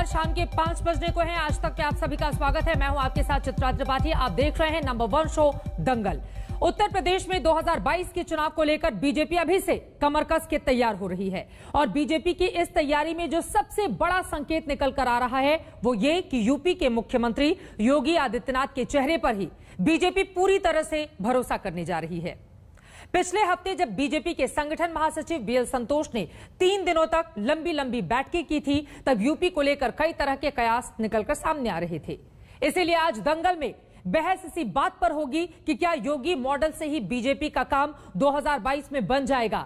नमस्कार, शाम के 5 बजने को है। आज तक के आप सभी का स्वागत है। मैं हूं आपके साथ चित्रा त्रिपाठी। आप देख रहे हैं नंबर 1 शो दंगल। उत्तर प्रदेश में 2022 के चुनाव को लेकर बीजेपी अभी से कमर कस के तैयार हो रही है और बीजेपी की इस तैयारी में जो सबसे बड़ा संकेत निकल कर आ रहा है वो ये कि यूपी के मुख्यमंत्री योगी आदित्यनाथ के चेहरे पर ही बीजेपी पूरी तरह से भरोसा करने जा रही है। पिछले हफ्ते जब बीजेपी के संगठन महासचिव बीएल संतोष ने 3 दिनों तक लंबी लंबी बैठकें की थी, तब यूपी को लेकर कई तरह के कयास निकलकर सामने आ रहे थे। इसीलिए आज दंगल में बहस इसी बात पर होगी कि क्या योगी मॉडल से ही बीजेपी का काम 2022 में बन जाएगा।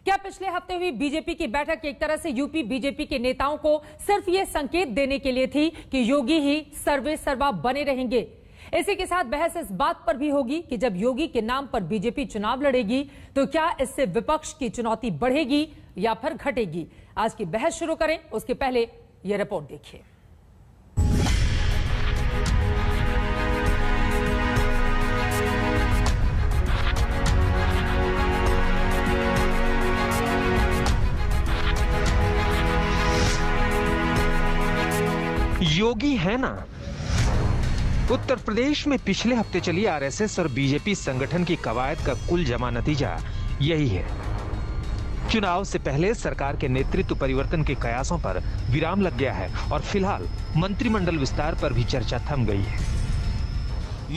क्या पिछले हफ्ते हुई बीजेपी की बैठक एक तरह से यूपी बीजेपी के नेताओं को सिर्फ ये संकेत देने के लिए थी कि योगी ही सर्वे सर्वा बने रहेंगे। इसी के साथ बहस इस बात पर भी होगी कि जब योगी के नाम पर बीजेपी चुनाव लड़ेगी तो क्या इससे विपक्ष की चुनौती बढ़ेगी या फिर घटेगी। आज की बहस शुरू करें उसके पहले यह रिपोर्ट देखिए। योगी है ना। उत्तर प्रदेश में पिछले हफ्ते चली आरएसएस और बीजेपी संगठन की कवायद का कुल जमा नतीजा यही है। चुनाव से पहले सरकार के नेतृत्व परिवर्तन के कयासों पर विराम लग गया है और फिलहाल मंत्रिमंडल विस्तार पर भी चर्चा थम गई है।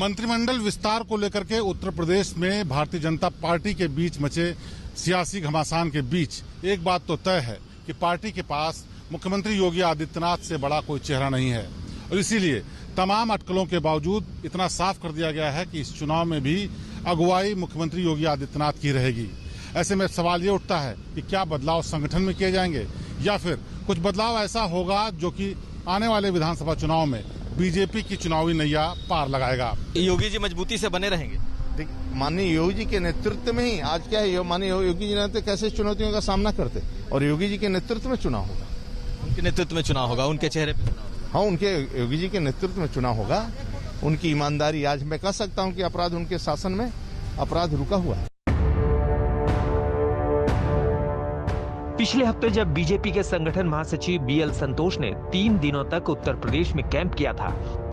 मंत्रिमंडल विस्तार को लेकर के उत्तर प्रदेश में भारतीय जनता पार्टी के बीच मचे सियासी घमासान के बीच एक बात तो तय है कि पार्टी के पास मुख्यमंत्री योगी आदित्यनाथ से बड़ा कोई चेहरा नहीं है और इसीलिए तमाम अटकलों के बावजूद इतना साफ कर दिया गया है कि इस चुनाव में भी अगुवाई मुख्यमंत्री योगी आदित्यनाथ की रहेगी। ऐसे में सवाल ये उठता है कि क्या बदलाव संगठन में किए जाएंगे या फिर कुछ बदलाव ऐसा होगा जो कि आने वाले विधानसभा चुनाव में बीजेपी की चुनावी नैया पार लगाएगा। योगी जी मजबूती से बने रहेंगे। माननीय योगी जी के नेतृत्व में ही आज क्या है, माननीय योगी जी ने कैसे चुनौतियों का सामना करते और योगी जी के नेतृत्व में चुनाव होगा। उनके नेतृत्व में चुनाव होगा, उनके चेहरे पे चुनाव। हाँ, उनके योगी जी के नेतृत्व में चुनाव होगा। उनकी ईमानदारी, आज मैं कह सकता हूं कि अपराध उनके शासन में अपराध रुका हुआ है। पिछले हफ्ते जब बीजेपी के संगठन महासचिव बीएल संतोष ने 3 दिनों तक उत्तर प्रदेश में कैंप किया था,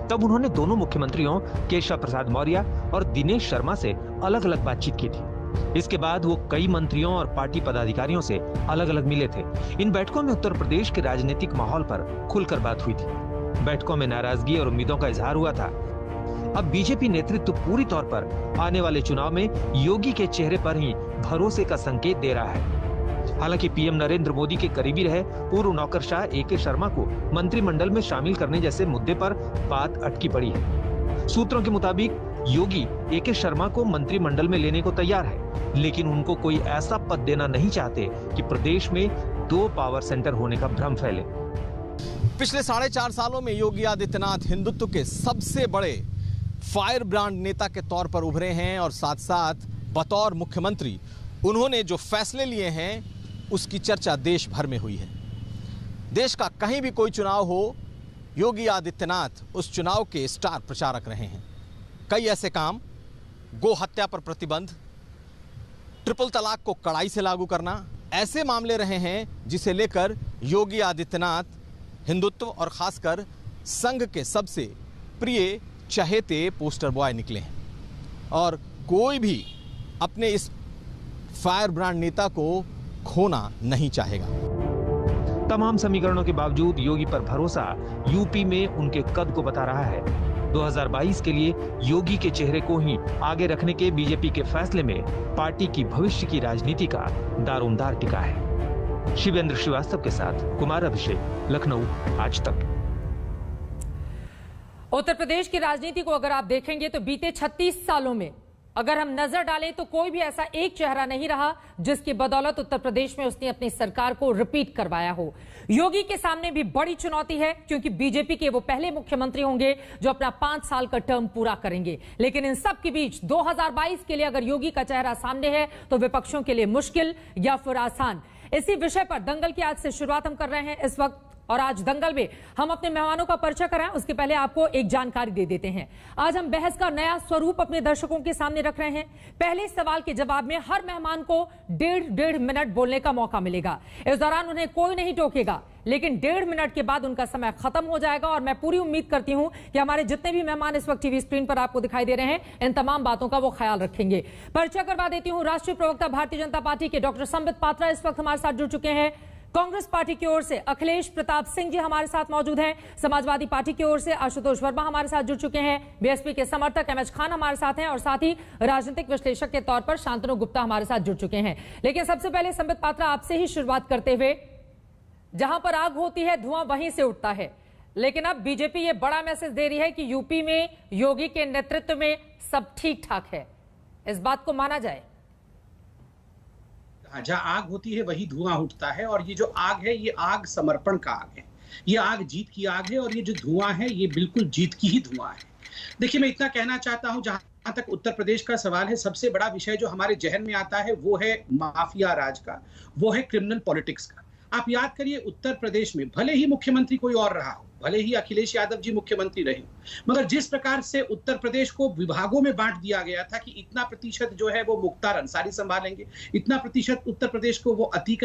तब उन्होंने दोनों मुख्यमंत्रियों केशव प्रसाद मौर्य और दिनेश शर्मा से अलग अलग बातचीत की थी। इसके बाद वो कई मंत्रियों और पार्टी पदाधिकारियों से अलग अलग मिले थे। इन बैठकों में उत्तर प्रदेश के राजनीतिक माहौल पर खुलकर बात हुई थी। बैठकों में नाराजगी और उम्मीदों का इजहार हुआ था। अब बीजेपी नेतृत्व पूरी तौर पर आने वाले चुनाव में योगी के चेहरे पर ही भरोसे का संकेत दे रहा है। हालांकि पीएम नरेंद्र मोदी के करीबी रहे पूर्व नौकरशाह एके शर्मा को मंत्रिमंडल में शामिल करने जैसे मुद्दे पर बात अटकी पड़ी है। सूत्रों के मुताबिक योगी एके शर्मा को मंत्रिमंडल में लेने को तैयार है, लेकिन उनको कोई ऐसा पद देना नहीं चाहते कि प्रदेश में 2 पावर सेंटर होने का भ्रम फैले। पिछले 4.5 सालों में योगी आदित्यनाथ हिंदुत्व के सबसे बड़े फायर ब्रांड नेता के तौर पर उभरे हैं और साथ साथ बतौर मुख्यमंत्री उन्होंने जो फैसले लिए हैं उसकी चर्चा देश भर में हुई है। देश का कहीं भी कोई चुनाव हो, योगी आदित्यनाथ उस चुनाव के स्टार प्रचारक रहे हैं। कई ऐसे काम, गो हत्या पर प्रतिबंध, ट्रिपल तलाक को कड़ाई से लागू करना, ऐसे मामले रहे हैं जिसे लेकर योगी आदित्यनाथ हिंदुत्व और खासकर संघ के सबसे प्रिय चहेते पोस्टर बॉय निकले हैं और कोई भी अपने इस फायर ब्रांड नेता को खोना नहीं चाहेगा। तमाम समीकरणों के बावजूद योगी पर भरोसा यूपी में उनके कद को बता रहा है। 2022 के लिए योगी के चेहरे को ही आगे रखने के बीजेपी के फैसले में पार्टी की भविष्य की राजनीति का दारोमदार टिका है। शिवेंद्र श्रीवास्तव के साथ कुमार अभिषेक, लखनऊ, आज तक। उत्तर प्रदेश की राजनीति को अगर आप देखेंगे तो बीते 36 सालों में अगर हम नजर डालें तो कोई भी ऐसा एक चेहरा नहीं रहा जिसकी बदौलत उत्तर प्रदेश में उसने अपनी सरकार को रिपीट करवाया हो। योगी के सामने भी बड़ी चुनौती है क्योंकि बीजेपी के वो पहले मुख्यमंत्री होंगे जो अपना 5 साल का टर्म पूरा करेंगे। लेकिन इन सब के बीच 2022 के लिए अगर योगी का चेहरा सामने है तो विपक्षों के लिए मुश्किल या फिर आसान। इसी विषय पर दंगल की आज से शुरुआत हम कर रहे हैं इस वक्त और आज दंगल में हम अपने मेहमानों का परिचय कराएं उसके पहले आपको एक जानकारी दे देते हैं। आज हम बहस का नया स्वरूप अपने दर्शकों के सामने रख रहे हैं। पहले सवाल के जवाब में हर मेहमान को डेढ़ मिनट बोलने का मौका मिलेगा। इस दौरान उन्हें कोई नहीं टोकेगा, लेकिन 1.5 मिनट के बाद उनका समय खत्म हो जाएगा और मैं पूरी उम्मीद करती हूं कि हमारे जितने भी मेहमान इस वक्त टीवी स्क्रीन पर आपको दिखाई दे रहे हैं, इन तमाम बातों का वो ख्याल रखेंगे। परिचय करवा देती हूं, राष्ट्रीय प्रवक्ता भारतीय जनता पार्टी के डॉक्टर संबित पात्रा इस वक्त हमारे साथ जुड़ चुके हैं। कांग्रेस पार्टी की ओर से अखिलेश प्रताप सिंह जी हमारे साथ मौजूद हैं। समाजवादी पार्टी की ओर से आशुतोष वर्मा हमारे साथ जुड़ चुके हैं। बीएसपी के समर्थक एमएच खान हमारे साथ हैं और साथ ही राजनीतिक विश्लेषक के तौर पर शांतनु गुप्ता हमारे साथ जुड़ चुके हैं। लेकिन सबसे पहले संबित पात्रा आपसे ही शुरुआत करते हुए, जहां पर आग होती है धुआं वहीं से उठता है, लेकिन अब बीजेपी ये बड़ा मैसेज दे रही है कि यूपी में योगी के नेतृत्व में सब ठीक ठाक है। इस बात को माना जाए? जहां आग होती है वही धुआं उठता है, और ये जो आग है ये आग समर्पण का आग है, ये आग जीत की आग है, और ये जो धुआं है ये बिल्कुल जीत की ही धुआं है। देखिए, मैं इतना कहना चाहता हूं, जहां तक उत्तर प्रदेश का सवाल है, सबसे बड़ा विषय जो हमारे जहन में आता है वो है माफिया राज का, वो है क्रिमिनल पॉलिटिक्स का। आप याद करिए, उत्तर प्रदेश में भले ही मुख्यमंत्री कोई और रहा हो, भले ही अखिलेश यादव जी मुख्यमंत्री रहे, मगर जिस प्रकार से उत्तर प्रदेश को विभागों में बांट दिया गया था कि इतना प्रतिशत जो है वो मुख्तार अंसारी संभालेंगे, इतना प्रतिशत उत्तर प्रदेश को वो अतीक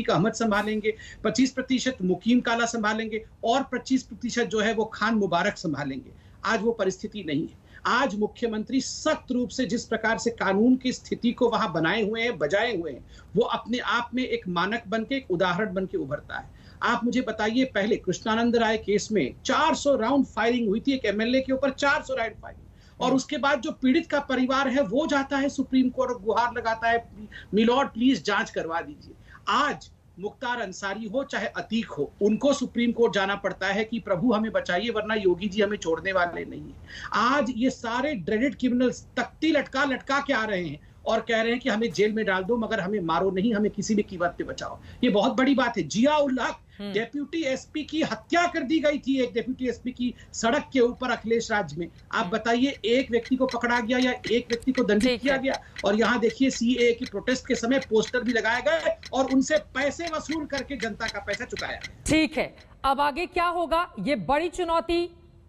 अहमद संभालेंगे, 25% मुकीम काला संभालेंगे और 25% जो है वो खान मुबारक संभालेंगे। आज वो परिस्थिति नहीं है। आज मुख्यमंत्री सख्त रूप से जिस प्रकार से कानून की स्थिति को वहां बनाए हुए हैं, बजाए हुए हैं, वो अपने आप में एक मानक बन के, एक उदाहरण बन के उभरता है। आप मुझे बताइए, पहले कृष्णानंद राय केस में 400 राउंड फायरिंग हुई थी, एक एमएलए के ऊपर 400 राउंड फायरिंग, और उसके बाद जो पीड़ित का परिवार है वो जाता है सुप्रीम कोर्ट और गुहार लगाता है, मिलॉर्ड प्लीज जांच करवा दीजिए। आज मुख्तार अंसारी हो चाहे अतीक हो, उनको सुप्रीम कोर्ट जाना पड़ता है कि प्रभु हमें बचाइए, वरना योगी जी हमें छोड़ने वाले नहीं है। आज ये सारे ड्रेडेड क्रिमिनल्स तख्ती लटका के आ रहे हैं और कह रहे हैं कि हमें जेल में डाल दो, मगर हमें मारो नहीं, हमें किसी भी कीमत पे बचाओ। ये बहुत बड़ी बात है। जिया उल हक डेप्यूटी एसपी की हत्या कर दी गई थी, एक डेप्यूटी एसपी की सड़क के ऊपर अखिलेश राज्य में। आप बताइए, एक व्यक्ति को पकड़ा गया या एक व्यक्ति को दंडित किया गया? और यहाँ देखिए, सीएए की प्रोटेस्ट के समय पोस्टर भी लगाए गए और उनसे पैसे वसूल करके जनता का पैसा चुकाया गया। ठीक है, अब आगे क्या होगा? ये बड़ी चुनौती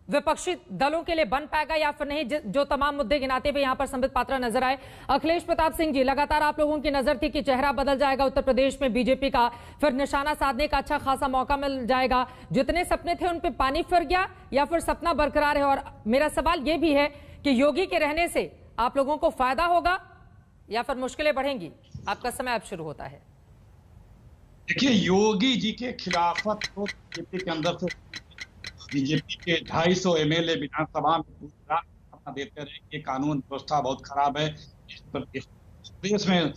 विपक्षी दलों के लिए बन पाएगा या फिर नहीं? जो तमाम मुद्दे गिनाते हुए यहां पर संबित पात्रा नजर आए। अखिलेश प्रताप सिंह जी, लगातार आप लोगों की नजर थी कि चेहरा बदल जाएगा उत्तर प्रदेश में बीजेपी का, फिर निशाना साधने का अच्छा खासा मौका मिल जाएगा। जितने सपने थे उन पे पानी फिर गया या फिर सपना बरकरार है? और मेरा सवाल यह भी है कि योगी के रहने से आप लोगों को फायदा होगा या फिर मुश्किलें बढ़ेंगी? आपका समय अब शुरू होता है। देखिए, योगी जी के खिलाफत को बीजेपी के अंदर से बीजेपी के 250 एमएलए विधानसभा में पूरा देते रहे कि कानून व्यवस्था बहुत खराब है, इस देश में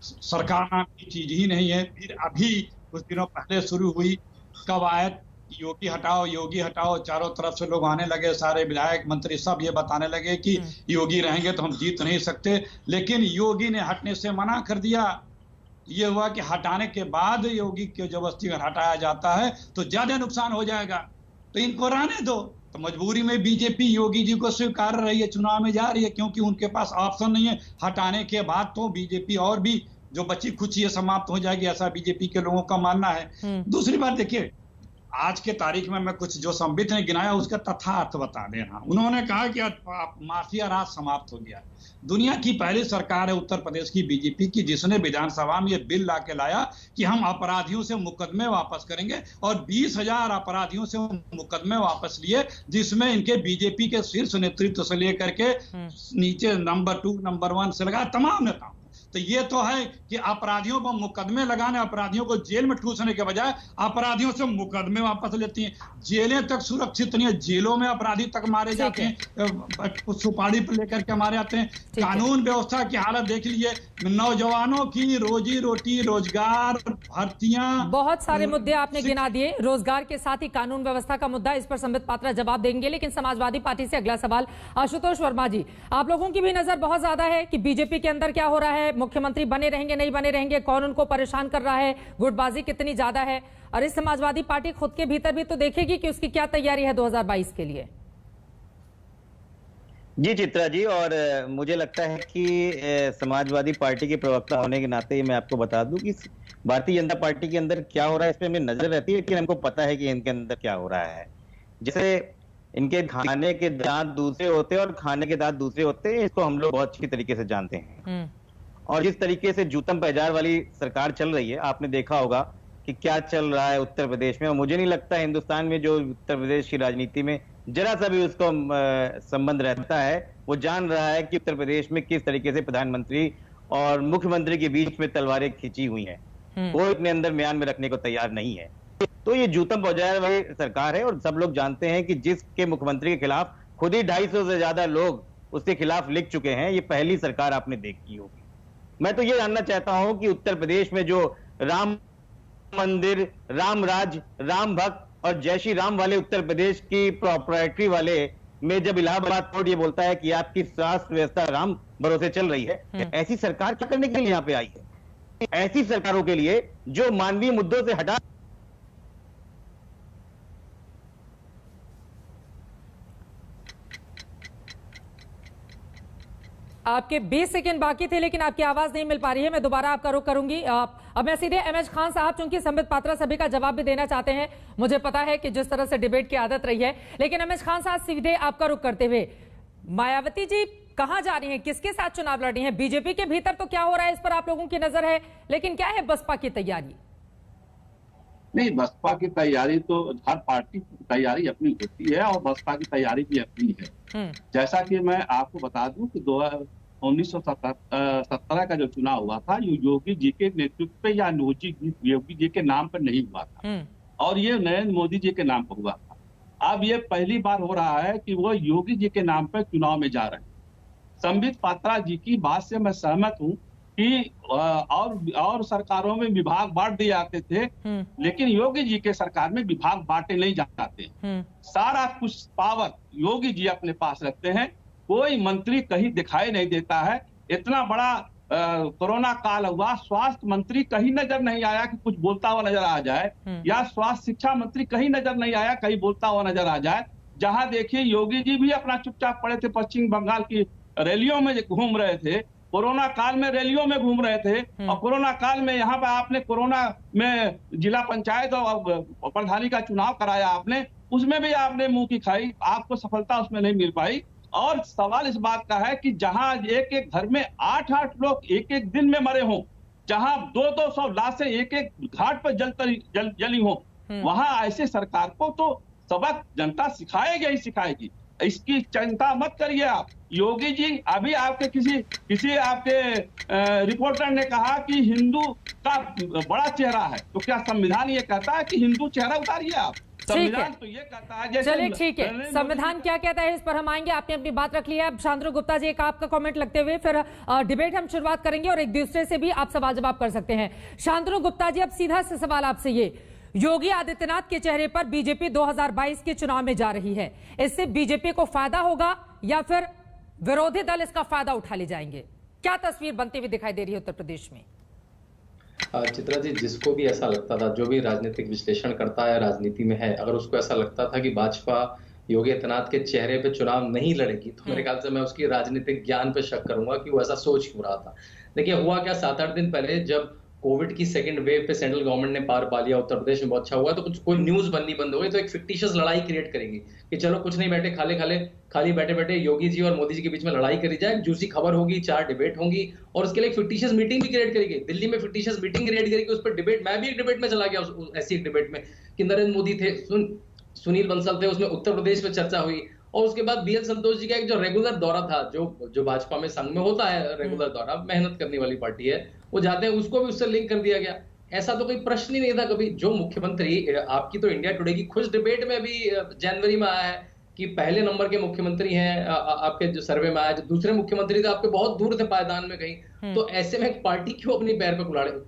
सरकार नाम की चीज ही नहीं है। फिर अभी कुछ दिनों पहले शुरू हुई कवायद, योगी हटाओ योगी हटाओ, चारों तरफ से लोग आने लगे, सारे विधायक मंत्री सब ये बताने लगे कि योगी रहेंगे तो हम जीत नहीं सकते। लेकिन योगी ने हटने से मना कर दिया। ये हुआ कि हटाने के बाद योगी को जबरदस्ती अगर हटाया जाता है तो ज्यादा नुकसान हो जाएगा, तो इनको रहने दो। तो मजबूरी में बीजेपी योगी जी को स्वीकार रही है, चुनाव में जा रही है, क्योंकि उनके पास ऑप्शन नहीं है। हटाने के बाद तो बीजेपी और भी जो बची खुची है समाप्त हो जाएगी, ऐसा बीजेपी के लोगों का मानना है। दूसरी बात देखिए, आज के तारीख में मैं कुछ जो संबित ने गिनाया उसका तथार्थ बता दे रहा हूं। उन्होंने कहा कि माफिया राज समाप्त हो गया। दुनिया की पहली सरकार है उत्तर प्रदेश की बीजेपी की जिसने विधानसभा में ये बिल ला के लाया कि हम अपराधियों से मुकदमे वापस करेंगे, और 20,000 अपराधियों से मुकदमे वापस लिए, जिसमें इनके बीजेपी के शीर्ष नेतृत्व से लेकर के नीचे नंबर 2 नंबर 1 से लगा तमाम नेताओं। तो ये तो है कि अपराधियों पर मुकदमे लगाने, अपराधियों को जेल में ठूसने के बजाय अपराधियों से मुकदमे वापस लेती हैं। जेलें तक सुरक्षित नहीं है, जेलों में अपराधी तक मारे जाते हैं, सुपारी पर लेकर के मारे जाते हैं। कानून व्यवस्था की हालत देख लीजिए, नौजवानों की रोजी रोटी, रोजगार, भर्तियां, बहुत सारे मुद्दे आपने गिना दिए। रोजगार के साथ ही कानून व्यवस्था का मुद्दा, इस पर संबित पात्रा जवाब देंगे। लेकिन समाजवादी पार्टी से अगला सवाल आशुतोष वर्मा जी, आप लोगों की भी नजर बहुत ज्यादा है कि बीजेपी के अंदर क्या हो रहा है, मुख्यमंत्री बने रहेंगे नहीं बने रहेंगे, कौन उनको परेशान कर रहा है, गुटबाजी कितनी ज्यादा है, और इस समाजवादी पार्टी खुद के भीतर भी तो देखेगी कि उसकी क्या तैयारी है 2022 के लिए। जी चित्रा जी, और मुझे लगता है कि समाजवादी पार्टी के प्रवक्ता होने के नाते मैं आपको बता दूं कि भारतीय जनता पार्टी के अंदर क्या हो रहा है इस पे हमें नजर रहती है, लेकिन हमको पता है कि इनके अंदर क्या हो रहा है। जैसे इनके खाने के दांत दूसरे होते हैं और खाने के दांत दूसरे होते हैं, इसको हम लोग बहुत अच्छी तरीके से जानते हैं। और जिस तरीके से जूतम पैजार वाली सरकार चल रही है, आपने देखा होगा कि क्या चल रहा है उत्तर प्रदेश में। और मुझे नहीं लगता हिंदुस्तान में जो उत्तर प्रदेश की राजनीति में जरा सा भी उसको संबंध रहता है, वो जान रहा है कि उत्तर प्रदेश में किस तरीके से प्रधानमंत्री और मुख्यमंत्री के बीच में तलवारें खींची हुई हैं। वो अपने अंदर म्यान में रखने को तैयार नहीं है। तो ये जूतम पैजार वाली सरकार है, और सब लोग जानते हैं कि जिसके मुख्यमंत्री के खिलाफ खुद ही 250 से ज्यादा लोग उसके खिलाफ लिख चुके हैं, ये पहली सरकार आपने देखी होगी। मैं तो ये जानना चाहता हूं कि उत्तर प्रदेश में जो राम मंदिर, राम राज, राम भक्त और जय श्री राम वाले उत्तर प्रदेश की प्रॉपर्टी वाले में जब इलाहाबाद कोर्ट ये बोलता है कि आपकी स्वास्थ्य व्यवस्था राम भरोसे चल रही है, ऐसी सरकार क्या करने के लिए यहाँ पे आई है? ऐसी सरकारों के लिए जो मानवीय मुद्दों से हटा। आपके 20 सेकंड बाकी थे, लेकिन आपकी आवाज नहीं मिल पा रही है। मैं दोबारा आपका रुख करूंगी। अब मैं सीधे एमएच खान साहब, चूंकि संबित पात्रा सभी का जवाब भी देना चाहते हैं, मुझे पता है कि जिस तरह से डिबेट की आदत रही है, लेकिन एमएच खान साहब सीधे आपका रुख करते हुए, मायावती जी कहां जा रही हैं, किसके साथ चुनाव लड़ रही हैं? बीजेपी के भीतर तो क्या हो रहा है इस पर आप लोगों की नजर है, लेकिन क्या है बसपा की तैयारी? नहीं, बसपा की तैयारी तो हर पार्टी की तैयारी अपनी होती है और बसपा की तैयारी भी अपनी है। जैसा कि मैं आपको बता दूं कि 1917 का जो चुनाव हुआ था, ये योगी जी के नेतृत्व पे या योगी जी के नाम पर नहीं हुआ था, और ये नरेंद्र मोदी जी के नाम पर हुआ था। अब ये पहली बार हो रहा है कि वो योगी जी के नाम पर चुनाव में जा रहे हैं। संबित पात्रा जी की बात से मैं सहमत हूँ कि और सरकारों में विभाग बांट दिए जाते थे, लेकिन योगी जी के सरकार में विभाग बांटे नहीं जाते। सारा कुछ पावर योगी जी अपने पास रखते हैं। कोई मंत्री कहीं दिखाई नहीं देता है। इतना बड़ा कोरोना काल हुआ, स्वास्थ्य मंत्री कहीं नजर नहीं आया कि कुछ बोलता हुआ नजर आ जाए, या स्वास्थ्य शिक्षा मंत्री कहीं नजर नहीं आया कहीं बोलता हुआ नजर आ जाए। जहां देखिए योगी जी भी अपना चुपचाप पड़े थे, पश्चिम बंगाल की रैलियों में घूम रहे थे, कोरोना काल में रैलियों में घूम रहे थे, और कोरोना काल में यहाँ पे आपने कोरोना में जिला पंचायत और प्रधानी का चुनाव कराया आपने, उसमें भी आपने मुंह की खाई, आपको सफलता उसमें नहीं मिल पाई। और सवाल इस बात का है कि जहां एक एक घर में 8-8 लोग एक एक दिन में मरे हों, जहां 200-200 लाशें एक एक घाट पर जली हों, वहां ऐसे सरकार को तो सबक जनता सिखाएगी ही सिखाएगी। इसकी चिंता मत करिए आप। योगी जी, अभी आपके किसी आपके रिपोर्टर ने कहा कि हिंदू का बड़ा चेहरा है, तो क्या संविधान ये कहता है कि हिंदू चेहरा उतारिए आप? संविधान तो ये कहता है। चलिए ठीक है, संविधान क्या कहता है इस पर हम आएंगे। आपने अपनी बात रख ली है। अब शांतनु गुप्ता जी, एक आपका कमेंट लगते हुए फिर डिबेट हम शुरुआत करेंगे, और एक दूसरे से भी आप सवाल जवाब कर सकते हैं। शांतनु गुप्ता जी, अब सीधा से सवाल आपसे ये, योगी आदित्यनाथ के चेहरे पर बीजेपी 2022 के चुनाव में जा रही है, इससे बीजेपी को फायदा होगा या फिर विरोधी दल इसका फायदा उठा ले जाएंगे? क्या तस्वीर बनती हुई दिखाई दे रही है उत्तर प्रदेश में? चित्रा जी, जिसको भी ऐसा लगता था, जो भी राजनीतिक विश्लेषण करता है, राजनीति में है, अगर उसको ऐसा लगता था कि भाजपा योगी आदित्यनाथ के चेहरे पे चुनाव नहीं लड़ेगी, तो मेरे ख्याल से मैं उसकी राजनीतिक ज्ञान पे शक करूंगा कि वो ऐसा सोच क्यों रहा था। देखिए, हुआ क्या, 7-8 दिन पहले जब कोविड की सेकंड वेव पे सेंट्रल गवर्नमेंट ने पार पा लिया, उत्तर प्रदेश में बहुत अच्छा हुआ, तो कुछ कोई न्यूज बननी बंद हो गई, तो एक फिक्टिशियस लड़ाई क्रिएट करेंगी कि चलो कुछ नहीं, बैठे खाली बैठे बैठे योगी जी और मोदी जी के बीच में लड़ाई करी जाए, जूसी खबर होगी, 4 डिबेट होंगी, और उसके लिए एक फिक्टिशियस मीटिंग भी क्रिएट करेगी। दिल्ली में फिक्टिशियस मीटिंग क्रिएट करेगी, उस पर डिबेट, मैं भी एक डिबेट में चला गया ऐसी एक डिबेट में कि नरेंद्र मोदी थे, सुनील बंसल थे, उसमें उत्तर प्रदेश में चर्चा हुई। और उसके बाद बीएल संतोष जी का एक जो रेगुलर दौरा था, जो भाजपा में संघ में होता है रेगुलर दौरा, मेहनत करने वाली पार्टी है, वो जाते हैं, उसको भी उससे लिंक कर दिया गया। ऐसा तो कोई प्रश्न ही नहीं था कभी। जो मुख्यमंत्री, आपकी तो इंडिया टुडे की खुद डिबेट में अभी जनवरी में आया है कि पहले नंबर के मुख्यमंत्री हैं, आपके जो सर्वे में आया, जो दूसरे मुख्यमंत्री थे आपके बहुत दूर थे पायदान में कहीं, तो ऐसे में पार्टी क्यों अपनी पैर पे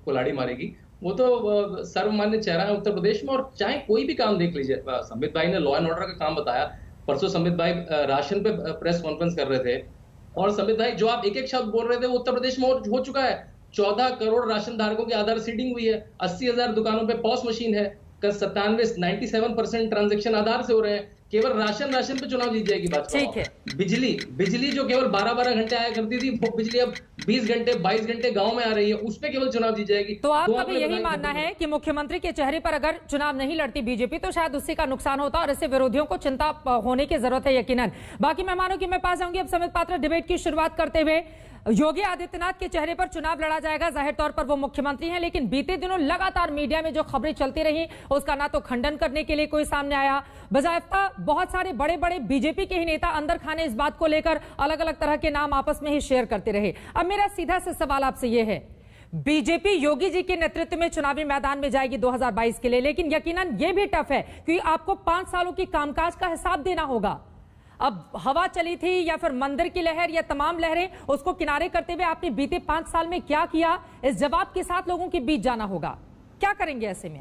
कुल्हाड़ी मारेगी? वो तो सर्वमान्य चेहरा है उत्तर प्रदेश में। और चाहे कोई भी काम देख लीजिए, संबित भाई ने लॉ एंड ऑर्डर का काम बताया, परसों संबित भाई राशन पे प्रेस कॉन्फ्रेंस कर रहे थे, और संबित भाई जो आप एक एक शब्द बोल रहे थे वो उत्तर प्रदेश में हो चुका है। 14 करोड़ राशन धारकों की आधार सीडिंग हुई है, 80,000 दुकानों पे पॉस मशीन है, 97% ट्रांजैक्शन आधार से हो रहे हैं, केवल राशन पे चुनाव जीत जाएगी भाजपा। ठीक है। बिजली जो केवल 12-12 घंटे आया करती थी, वो बिजली अब 20 घंटे 22 घंटे गांव में आ रही है, उस पे केवल चुनाव जीत जाएगी। तो आपका भी यही मानना है कि मुख्यमंत्री के चेहरे पर अगर चुनाव नहीं लड़ती बीजेपी तो शायद उससे का नुकसान होता और इससे विरोधियों को चिंता होने की जरूरत है यकीनन। बाकी मेहमानों की मैं पास जाऊंगी। अब संबित पात्रा, डिबेट की शुरुआत करते हुए, योगी आदित्यनाथ के चेहरे पर चुनाव लड़ा जाएगा, जाहिर तौर पर वो मुख्यमंत्री हैं, लेकिन बीते दिनों लगातार मीडिया में जो खबरें चलती रही उसका ना तो खंडन करने के लिए कोई सामने आया, बजायफ्ता बहुत सारे बड़े बड़े बीजेपी के ही नेता अंदर खाने इस बात को लेकर अलग अलग तरह के नाम आपस में ही शेयर करते रहे। अब मेरा सीधा से सवाल आपसे यह है, बीजेपी योगी जी के नेतृत्व में चुनावी मैदान में जाएगी 2022 के लिए, लेकिन यकीनन यह भी टफ है क्योंकि आपको 5 सालों की कामकाज का हिसाब देना होगा। अब हवा चली थी या फिर मंदिर की लहर या तमाम लहरें, उसको किनारे करते हुए आपने बीते 5 साल में क्या किया, इस जवाब के साथ लोगों के बीच जाना होगा। क्या करेंगे ऐसे में?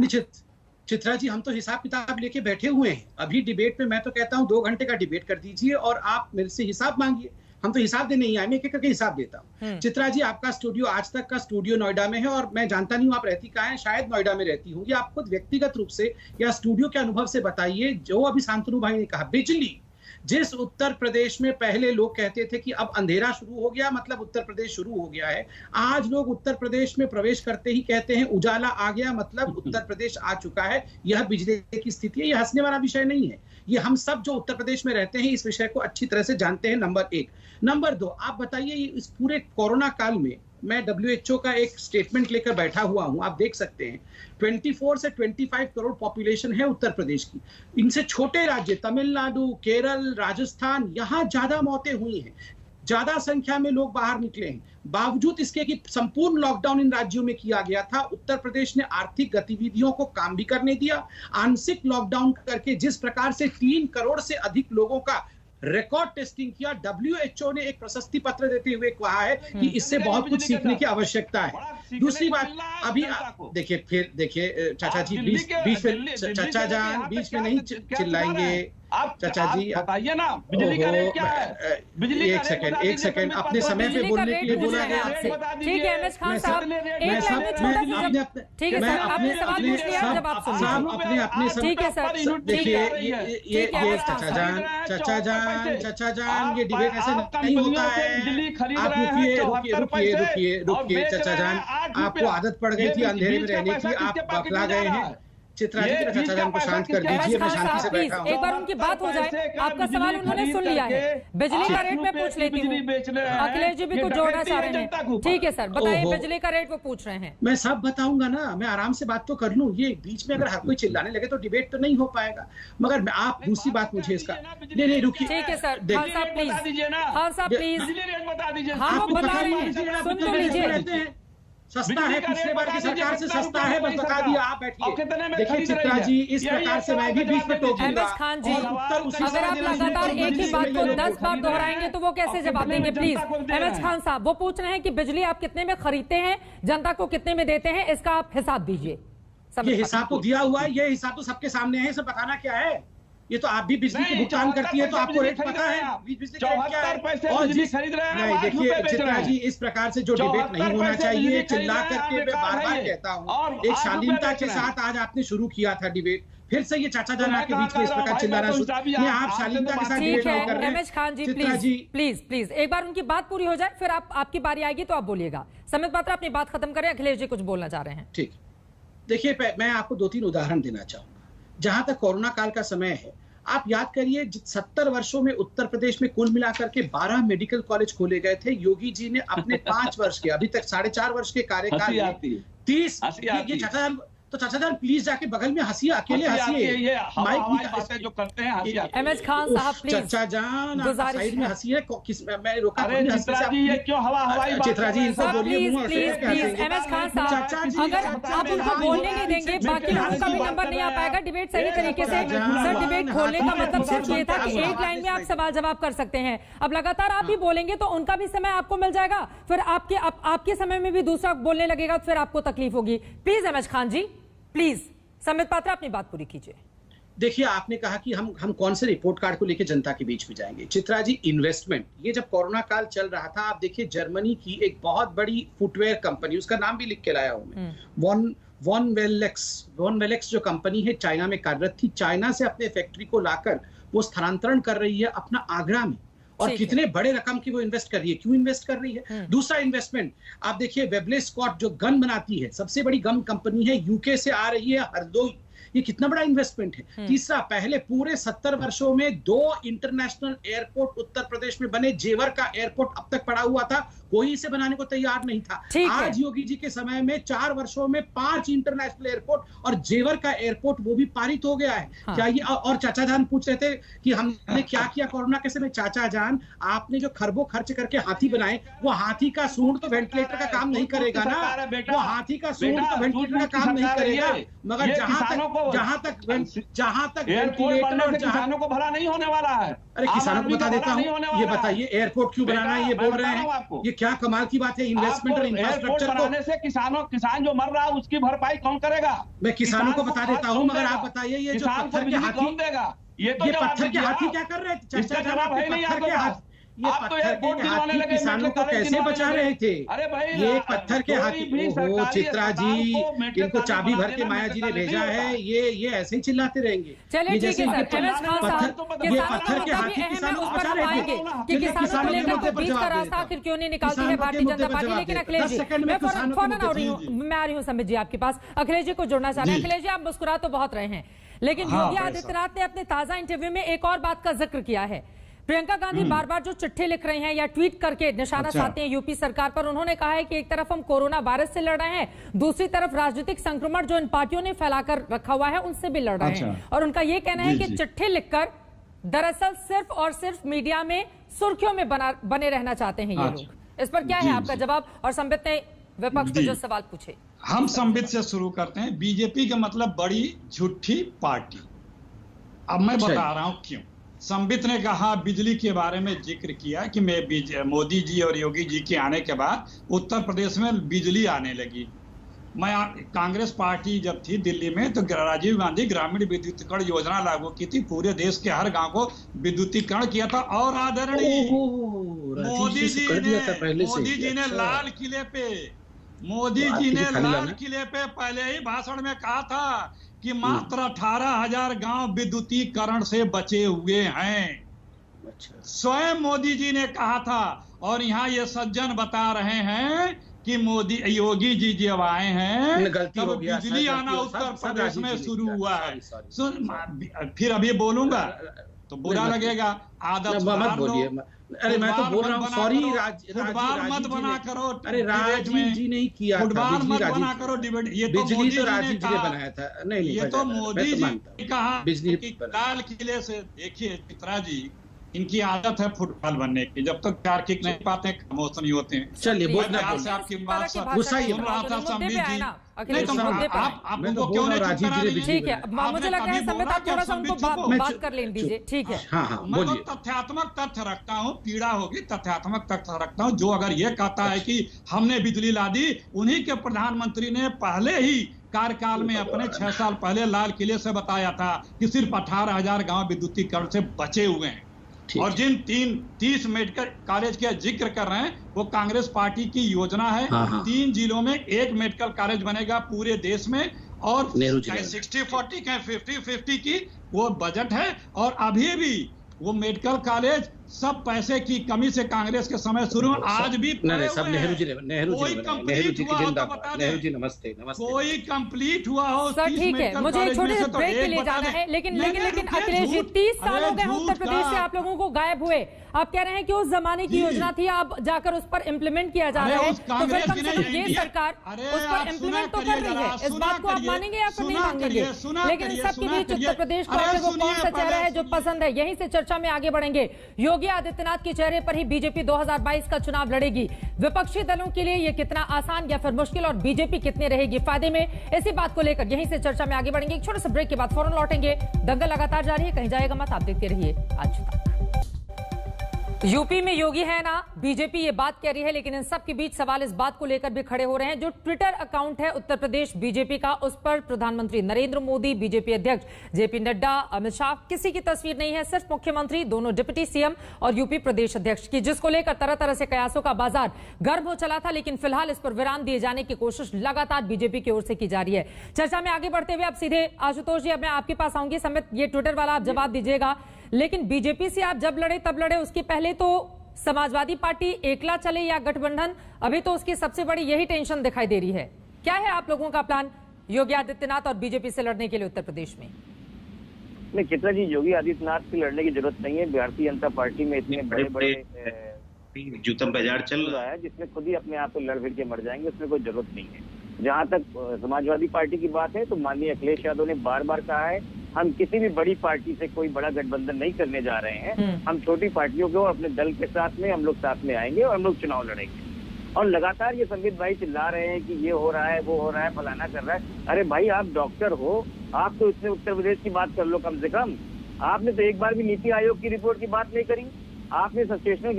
चित्रा जी, हम तो हिसाब किताब लेके बैठे हुए हैं। अभी डिबेट में मैं तो कहता हूं 2 घंटे का डिबेट कर दीजिए और आप मेरे से हिसाब मांगिए। हम तो हिसाब देने ही आए, मैं एक करके हिसाब देता हूं। चित्रा जी, आपका स्टूडियो, आज तक का स्टूडियो नोएडा में है और मैं जानता नहीं हूं आप रहती कहां हैं, शायद नोएडा में रहती होंगी। आप खुद व्यक्तिगत रूप से या स्टूडियो के अनुभव से बताइए, जो अभी शांतनु भाई ने कहा, बिजली, जिस उत्तर प्रदेश में पहले लोग कहते थे कि अब अंधेरा शुरू हो गया मतलब उत्तर प्रदेश शुरू हो गया है, आज लोग उत्तर प्रदेश में प्रवेश करते ही कहते हैं उजाला आ गया मतलब उत्तर प्रदेश आ चुका है। यह बिजली की स्थिति है, यह हंसने वाला विषय नहीं है। ये हम सब जो उत्तर प्रदेश में रहते हैं इस विषय को अच्छी तरह से जानते हैं, नंबर 1। नंबर 2, आप बताइए इस पूरे कोरोना काल में, मैं WHO का एक स्टेटमेंट लेकर बैठा हुआ हूं, आप देख सकते हैं 24 से 25 करोड़ पॉपुलेशन है उत्तर प्रदेश की। इनसे छोटे राज्य तमिलनाडु, केरल, राजस्थान, यहां ज्यादा मौतें हुई हैं, ज्यादा संख्या में लोग बाहर निकले हैं। बावजूद इसके कि संपूर्ण लॉकडाउन इन राज्यों में किया गया था, उत्तर प्रदेश ने आर्थिक गतिविधियों को काम भी करने दिया। आंशिक लॉकडाउन करके जिस प्रकार से 3 करोड़ से अधिक लोगों का रिकॉर्ड टेस्टिंग किया, WHO ने एक प्रशस्ति पत्र देते हुए कहा है कि इससे बहुत कुछ सीखने की आवश्यकता है। दूसरी बात, अभी देखिए, फिर देखिए चाचा जी, बीच में चाचा जान बीच में नहीं चिल्लाएंगे। चाचा जी बताइए ना, बिजली का रेट क्या है? बिजली एक सेकंड, अपने समय पे बोलने के लिए बोला गया आपसे। ठीक है एमएच खान साहब, एक लाइन में छोटा सा, ठीक है सर, आपने सवाल पूछ लिया, जब आप सुनिए। ठीक है सर, देखिए ये चाचा जान, ये डिबेट ऐसे नहीं होता है। आप रुकिए चाचा जान, आपको आदत पड़ गई थी अंधेरे में रहने की, आप बकला गए हैं। चित्रा जी, चाचा जान को शांत कर दीजिए, मैं शांति से बैठा हूं। एक बार उनकी बात हो जाए, आपका सवाल उन्होंने सुन लिया है। बिजली का रेट मैं पूछ लेती हूँ, अखिलेश जी भी कुछ जोड़ना चाह रहे हैं। ठीक है सर, बताइए, बिजली का रेट वो पूछ रहे हैं। मैं सब बताऊंगा ना, मैं आराम से बात तो कर लूं। ये बीच में अगर हर कोई चिल्लाने लगे तो डिबेट तो नहीं हो पाएगा। मगर आप दूसरी बात मुझे इसका, नहीं रुकिए। ठीक है सर, खान साहब प्लीज, खान साहब प्लीज, हाँ वो बता रहे हैं, सुन तो लीजिए। सस्ता है, पिछले बार की सरकार से सस्ता है, बस बता दिया। आप बैठिए। देखिए चित्रा जी, इस प्रकार से मैं भी बीच में टोक दूंगा। खान जी, अगर आप लगातार एक ही बात को 10 बार दोहराएंगे तो वो कैसे जवाब देंगे? प्लीज एमएच खान साहब, वो पूछ रहे हैं कि बिजली आप कितने में खरीदते हैं, जनता को कितने में देते हैं, इसका आप हिसाब दीजिए। ये हिसाब तो दिया हुआ है, ये हिसाब तो सबके सामने है, इसे बताना क्या है? ये तो आप भी बिजली के भुगतान करती है तो आपको रेट पता है बिजली का रेट क्या है। और जिस नहीं, देखिए चित्रा जी, इस प्रकार से जो डिबेट नहीं होना चाहिए, चिल्ला करके मैं बार बार कहता हूँ। एक शालीनता के साथ आज आपने शुरू किया था डिबेट, फिर से ये चाचा जान के बीच में इस प्रकार चिल्लाना शुरू, ये आप शालीनता के साथ डिबेट नहीं कर रहे हैं। खान जी प्लीज एक बार उनकी बात पूरी हो जाए, फिर आपकी बारी आएगी तो आप बोलिएगा। संबित पात्रा अपनी बात खत्म करें, अखिलेश जी कुछ बोलना चाह रहे हैं। ठीक, देखिए मैं आपको 2-3 उदाहरण देना चाहूंगा। जहां तक कोरोना काल का समय है, आप याद करिए 70 वर्षों में उत्तर प्रदेश में कुल मिलाकर के 12 मेडिकल कॉलेज खोले गए थे। योगी जी ने अपने 5 वर्ष के, अभी तक 4.5 वर्ष के कार्यकाल में 30, ये चाचा जान प्लीज जाके बगल में हंसिए, अकेले हंसिए, माइक जो करते हैं। एमएच खान साहब प्लीज, चाचा जान साइड में हंसिए। मैं रोका चित्रा जी, इनको बोलिए मुंह से। एमएच खान साहब, अगर आप उनको बोलने नहीं देंगे, बाकी लोगों का भी नंबर नहीं आ पाएगा डिबेट सही तरीके से। सर, डिबेट खोलने का मतलब सिर्फ ये था कि एक लाइन में आप सवाल जवाब कर सकते हैं। अब लगातार आप ही बोलेंगे तो उनका भी समय आपको मिल जाएगा, फिर आपके समय में भी दूसरा बोलने लगेगा, फिर आपको तकलीफ होगी। Please MH Khan ji please. Sambit Patra अपनी बात पूरी कीजिए। देखिए, आपने कहा कि हम कौन से रिपोर्ट कार्ड को लेकर जनता के बीच में जाएंगे। चित्रा जी, इन्वेस्टमेंट, ये जब कोरोना काल चल रहा था, आप देखिए जर्मनी की एक बहुत बड़ी फुटवेयर कंपनी, उसका नाम भी लिख के लाया हूं मैं, वॉन वेलेक्स जो कंपनी है, चाइना में कार्यरत थी। चाइना से अपने फैक्ट्री को लाकर वो स्थानांतरण कर रही है अपना आगरा में, और कितने बड़े रकम की वो इन्वेस्ट कर रही है, क्यों इन्वेस्ट कर रही है। दूसरा इन्वेस्टमेंट आप देखिए, वेबले स्कॉट जो गन बनाती है, सबसे बड़ी गन कंपनी है, यूके से आ रही है हरदोई, ये कितना बड़ा इन्वेस्टमेंट है। तीसरा, पहले पूरे 70 वर्षों में 2 इंटरनेशनल एयरपोर्ट उत्तर प्रदेश में बने। जेवर का एयरपोर्ट अब तक पड़ा हुआ था, कोई इसे बनाने को तैयार नहीं था। आज योगी जी के समय में 4 वर्षों में 5 इंटरनेशनल एयरपोर्ट, और जेवर का एयरपोर्ट वो भी पारित हो गया है। क्या ये, और चाचा जान पूछ रहे थे कि हमने क्या किया कोरोना के समय। चाचा जान, आपने जो खरबों खर्च करके हाथी बनाए, वो हाथी का सूंड तो वेंटिलेटर का काम नहीं करेगा ना, वो हाथी का सूंड तो वेंटिलेटर का काम नहीं करेगा। मगर जहां तक एयरपोर्ट बनने से किसानों को भला नहीं होने वाला है। अरे किसानों को बता देता हूँ, ये बताइए एयरपोर्ट क्यों बनाना है, ये बोल रहे हैं, ये क्या कमाल की बात है। इन्वेस्टमेंट और इंफ्रास्ट्रक्चर बनाने से किसान जो मर रहा है उसकी भरपाई कौन करेगा। मैं किसानों को बता देता हूँ, मगर आप बताइए ये जो पत्थर के हाथी देगा, ये पत्थर के हाथी क्या कर रहे थे। चर्चा जनाब पत्थर के हाथी, ये पत्थर के हाथी किसानों को कैसे बचा रहे थे। अरे भाई, ये पत्थर के हाथी, ओहो चित्रा जी, इनको चाबी भर के माया जी ने भेजा है, ये ऐसे ही चिल्लाते रहेंगे। चलिए ठीक है सर, ये पत्थर के हाथी किसानों को बचा रहे थे कि किसानों को लेकर बीच का रास्ता आखिर क्यों नहीं निकालती है भारतीय जनता पार्टी। लेकिन अखिलेश जी, मैं आ रही हूँ संबित जी आपके पास, अखिलेश जी को जोड़ना चाह रहे हैं। अखिलेश जी, आप मुस्कुरा तो बहुत रहे हैं, लेकिन योगी आदित्यनाथ ने अपने ताजा इंटरव्यू में एक और बात का जिक्र किया है। प्रियंका गांधी बार बार जो चिट्ठी लिख रही हैं या ट्वीट करके निशाना साधते हैं यूपी सरकार पर, उन्होंने कहा है कि एक तरफ हम कोरोना वायरस से लड़ रहे हैं, दूसरी तरफ राजनीतिक संक्रमण जो इन पार्टियों ने फैलाकर रखा हुआ है उनसे भी लड़ रहे हैं। और उनका यह कहना है कि चिट्ठी लिखकर दरअसल सिर्फ और सिर्फ मीडिया में सुर्खियों में बने रहना चाहते हैं ये लोग। इस पर क्या है आपका जवाब। और संबित ने विपक्ष को जो सवाल पूछे, हम संबित से शुरू करते हैं। बीजेपी का मतलब बड़ी झूठी पार्टी। अब मैं बता रहा हूं क्यों। संबित ने कहा, बिजली के बारे में जिक्र किया कि मैं मोदी जी और योगी जी के आने के बाद उत्तर प्रदेश में बिजली आने लगी। मैं कांग्रेस पार्टी जब थी दिल्ली में तो राजीव गांधी ग्रामीण विद्युतीकरण योजना लागू की थी, पूरे देश के हर गांव को विद्युतीकरण किया था। और आदरणीय मोदी जी ने लाल किले पे पहले ही भाषण में कहा था कि मात्र 18,000 गांव विद्युतीकरण से बचे हुए हैं। स्वयं मोदी जी ने कहा था। और यहाँ ये सज्जन बता रहे हैं कि योगी जी जब आए हैं तब बिजली आना उत्तर प्रदेश में शुरू हुआ है। फिर अभी बोलूंगा तो बुरा लगेगा, आदत मत बोलिए। अरे मैं तो बोल रहा हूँ, सॉरी फुटबॉल मत बना करो। अरे राजीव जी नहीं किया, फुटबॉल मत बना करो डिबेट। ये तो बिजली तो राजीव जी ने बनाया था। नहीं, ये तो मोदी जी ने कहा बिजली कि लाल किले से। देखिए चित्रा जी, इनकी आदत है फुटबॉल बनने की, जब तक 4 किक नहीं पाते खामोश नहीं होते हैं। चलिए आपकी बात गुस्सा ही संबित जी, नहीं तो आप उनको क्यों नहीं चुप करा लीजिए। ठीक है, मुझे लग रहा है संबित आप थोड़ा सा उनको बात कर लें दीजिए। ठीक है, मैं तो तथ्यात्मक तथ्य रखता हूँ, पीड़ा होगी, तथ्यात्मक तथ्य रखता हूँ। जो अगर ये कहता है कि हमने बिजली ला दी, उन्हीं के प्रधानमंत्री ने पहले ही कार्यकाल में अपने 6 साल पहले लाल किले से बताया था कि सिर्फ 18,000 गांव विद्युतीकरण से बचे हुए हैं। और जिन 30 मेडिकल कॉलेज का जिक्र कर रहे हैं, वो कांग्रेस पार्टी की योजना है। 3 जिलों में 1 मेडिकल कॉलेज बनेगा पूरे देश में। और 60-40 कहीं 50-50 की वो बजट है। और अभी भी वो मेडिकल कॉलेज सब पैसे की कमी से कांग्रेस के समय शुरू, आज भी सब नेहरू जी नमस्ते। कोई कंप्लीट हुआ हो। सर ठीक है, मुझे छोटे से ब्रेक के लिए जाना है। लेकिन अखिलेश जी, 30 साल हो गए उत्तर प्रदेश से आप लोगों को गायब हुए। आप कह रहे हैं कि उस जमाने की योजना थी, अब जाकर उस पर इम्प्लीमेंट किया जा रहा है। तो फिर कम से कम ये सरकार उस पर इम्प्लीमेंट तो कर रही है। इस बात को आप मानेंगे या फिर नहीं मानेंगे। लेकिन इस सबके बीच उत्तर प्रदेश को वो कौन सा चेहरा है जो पसंद है, यहीं से चर्चा में आगे बढ़ेंगे। योगी आदित्यनाथ के चेहरे पर ही बीजेपी 2022 का चुनाव लड़ेगी। विपक्षी दलों के लिए यह कितना आसान या फिर मुश्किल, और बीजेपी कितने रहेगी फायदे में, इसी बात को लेकर यहीं से चर्चा में आगे बढ़ेंगे। एक छोटे से ब्रेक के बाद फौरन लौटेंगे। दंगल लगातार जारी है, कहीं जाएगा मत, आप देखते रहिए आज तक। यूपी में योगी है ना, बीजेपी ये बात कह रही है, लेकिन इन सब के बीच सवाल इस बात को लेकर भी खड़े हो रहे हैं। जो ट्विटर अकाउंट है उत्तर प्रदेश बीजेपी का, उस पर प्रधानमंत्री नरेंद्र मोदी, बीजेपी अध्यक्ष जेपी नड्डा, अमित शाह, किसी की तस्वीर नहीं है, सिर्फ मुख्यमंत्री, दोनों डिप्टी सीएम और यूपी प्रदेश अध्यक्ष की, जिसको लेकर तरह तरह से कयासों का बाजार गर्म हो चला था। लेकिन फिलहाल इस पर विराम दिए जाने की कोशिश लगातार बीजेपी की ओर से की जा रही है। चर्चा में आगे बढ़ते हुए अब सीधे आशुतोष जी, अब मैं आपके पास आऊंगी। समित, ये ट्विटर वाला आप जवाब दीजिएगा लेकिन बीजेपी से आप जब लड़े तब लड़े, उसके पहले तो समाजवादी पार्टी एकला चले या गठबंधन, अभी तो उसकी सबसे बड़ी यही टेंशन दिखाई दे रही है। क्या है आप लोगों का प्लान योगी आदित्यनाथ और बीजेपी से लड़ने के लिए उत्तर प्रदेश में? नहीं चित्रा जी, योगी आदित्यनाथ से लड़ने की जरूरत नहीं है। भारतीय जनता पार्टी में इतने बड़े बड़े जूतम बाजार चल रहा है जिसमें खुद ही अपने आप लड़ भिड़ के मर जाएंगे, उसमें कोई जरूरत नहीं है। जहां तक समाजवादी पार्टी की बात है तो माननीय अखिलेश यादव ने बार बार कहा है हम किसी भी बड़ी पार्टी से कोई बड़ा गठबंधन नहीं करने जा रहे हैं। हम छोटी पार्टियों को अपने दल के साथ में हम लोग साथ में आएंगे और हम लोग चुनाव लड़ेंगे। और लगातार ये संबित भाई चिल्ला रहे हैं कि ये हो रहा है, वो हो रहा है, फलाना कर रहा है। अरे भाई आप डॉक्टर हो, आप तो इसमें उत्तर प्रदेश की बात कर लो कम से कम। आपने तो एक बार भी नीति आयोग की रिपोर्ट की बात नहीं करी, आपने सस्टेनेबल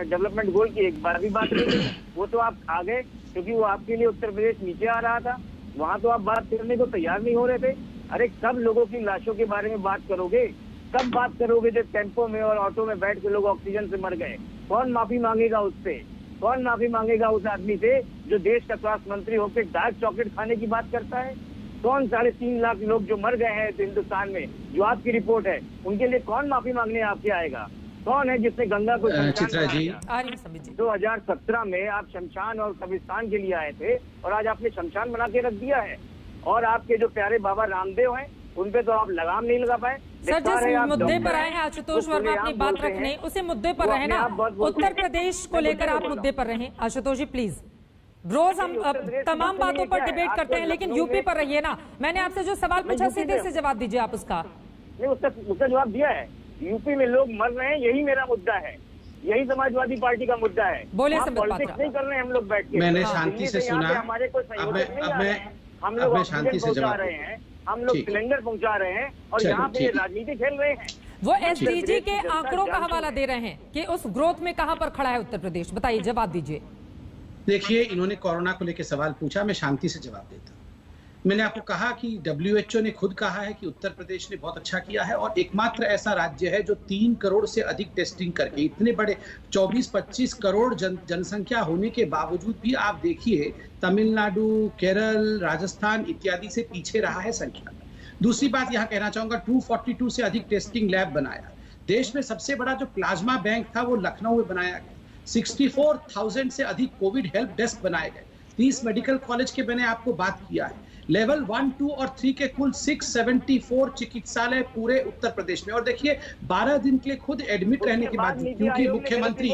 डेवलपमेंट गोल की एक बार भी बात नहीं करी। वो तो आप आ गए क्योंकि वो आपके लिए उत्तर प्रदेश नीचे आ रहा था, वहां तो आप बात करने को तैयार नहीं हो रहे थे। अरे कब लोगों की लाशों के बारे में बात करोगे, कब बात करोगे जब टेम्पो में और ऑटो में बैठ के लोग ऑक्सीजन से मर गए? कौन माफी मांगेगा उससे? कौन माफी मांगेगा उस आदमी से जो देश का स्वास्थ्य मंत्री होकर डार्क चॉकलेट खाने की बात करता है? कौन 3.5 लाख लोग जो मर गए हैं हिंदुस्तान में, जो आपकी रिपोर्ट है, उनके लिए कौन माफी मांगने आपके आएगा? कौन है जिसने गंगा को चित्रा जी 2017 में आप शमशान और कब्रिस्तान के लिए आए थे और आज आपने शमशान बना के रख दिया है। और आपके जो प्यारे बाबा रामदेव हैं उन पे तो आप लगाम नहीं लगा पाए। सर जिस मुद्दे पर आए हैं आशुतोष वर्मा अपनी बात रखने, उसी मुद्दे पर रहे ना। उत्तर प्रदेश को लेकर आप मुद्दे पर रहे आशुतोष जी प्लीज। रोज हम तमाम बातों पर डिबेट करते हैं लेकिन यूपी पर रहिए ना। मैंने आपसे जो सवाल पूछा सीधे से जवाब दीजिए आप उसका। नहीं उसका जवाब दिया है। यूपी में लोग मर रहे हैं, यही मेरा मुद्दा है, यही समाजवादी पार्टी का मुद्दा है। बोलिए पॉलिटिक्स नहीं कर रहे हैं हम लोग बैठ के। मैंने शांति से सुना। हमारे कोई सहयोग नहीं आ रहे हैं, हम लोग ऑक्सीजन पहुंचा रहे हैं, हम लोग सिलेंडर पहुंचा रहे हैं और यहाँ पे राजनीति खेल रहे हैं। वो एसडीजी के आंकड़ों का हवाला दे रहे हैं कि उस ग्रोथ में कहां पर खड़ा है उत्तर प्रदेश, बताइए जवाब दीजिए। देखिए इन्होंने कोरोना को लेकर सवाल पूछा, मैं शांति से जवाब देता हूँ। मैंने आपको कहा कि WHO ने खुद कहा है कि उत्तर प्रदेश ने बहुत अच्छा किया है और एकमात्र ऐसा राज्य है जो 3 करोड़ से अधिक टेस्टिंग करके, इतने बड़े 24-25 करोड़ जनसंख्या होने के बावजूद भी आप देखिए तमिलनाडु, केरल, राजस्थान इत्यादि से पीछे रहा है संख्या में। दूसरी बात यहाँ कहना चाहूंगा 242 से अधिक टेस्टिंग लैब बनाया। देश में सबसे बड़ा जो प्लाज्मा बैंक था वो लखनऊ में बनाया गया। 64,000 से अधिक कोविड हेल्प डेस्क बनाए गए। 30 मेडिकल कॉलेज के मैंने आपको बात किया है। लेवल 1, 2 और 3 के कुल 674 चिकित्सालय पूरे उत्तर प्रदेश में। और देखिए 12 दिन के लिए खुद एडमिट रहने के बाद, क्योंकि मुख्यमंत्री,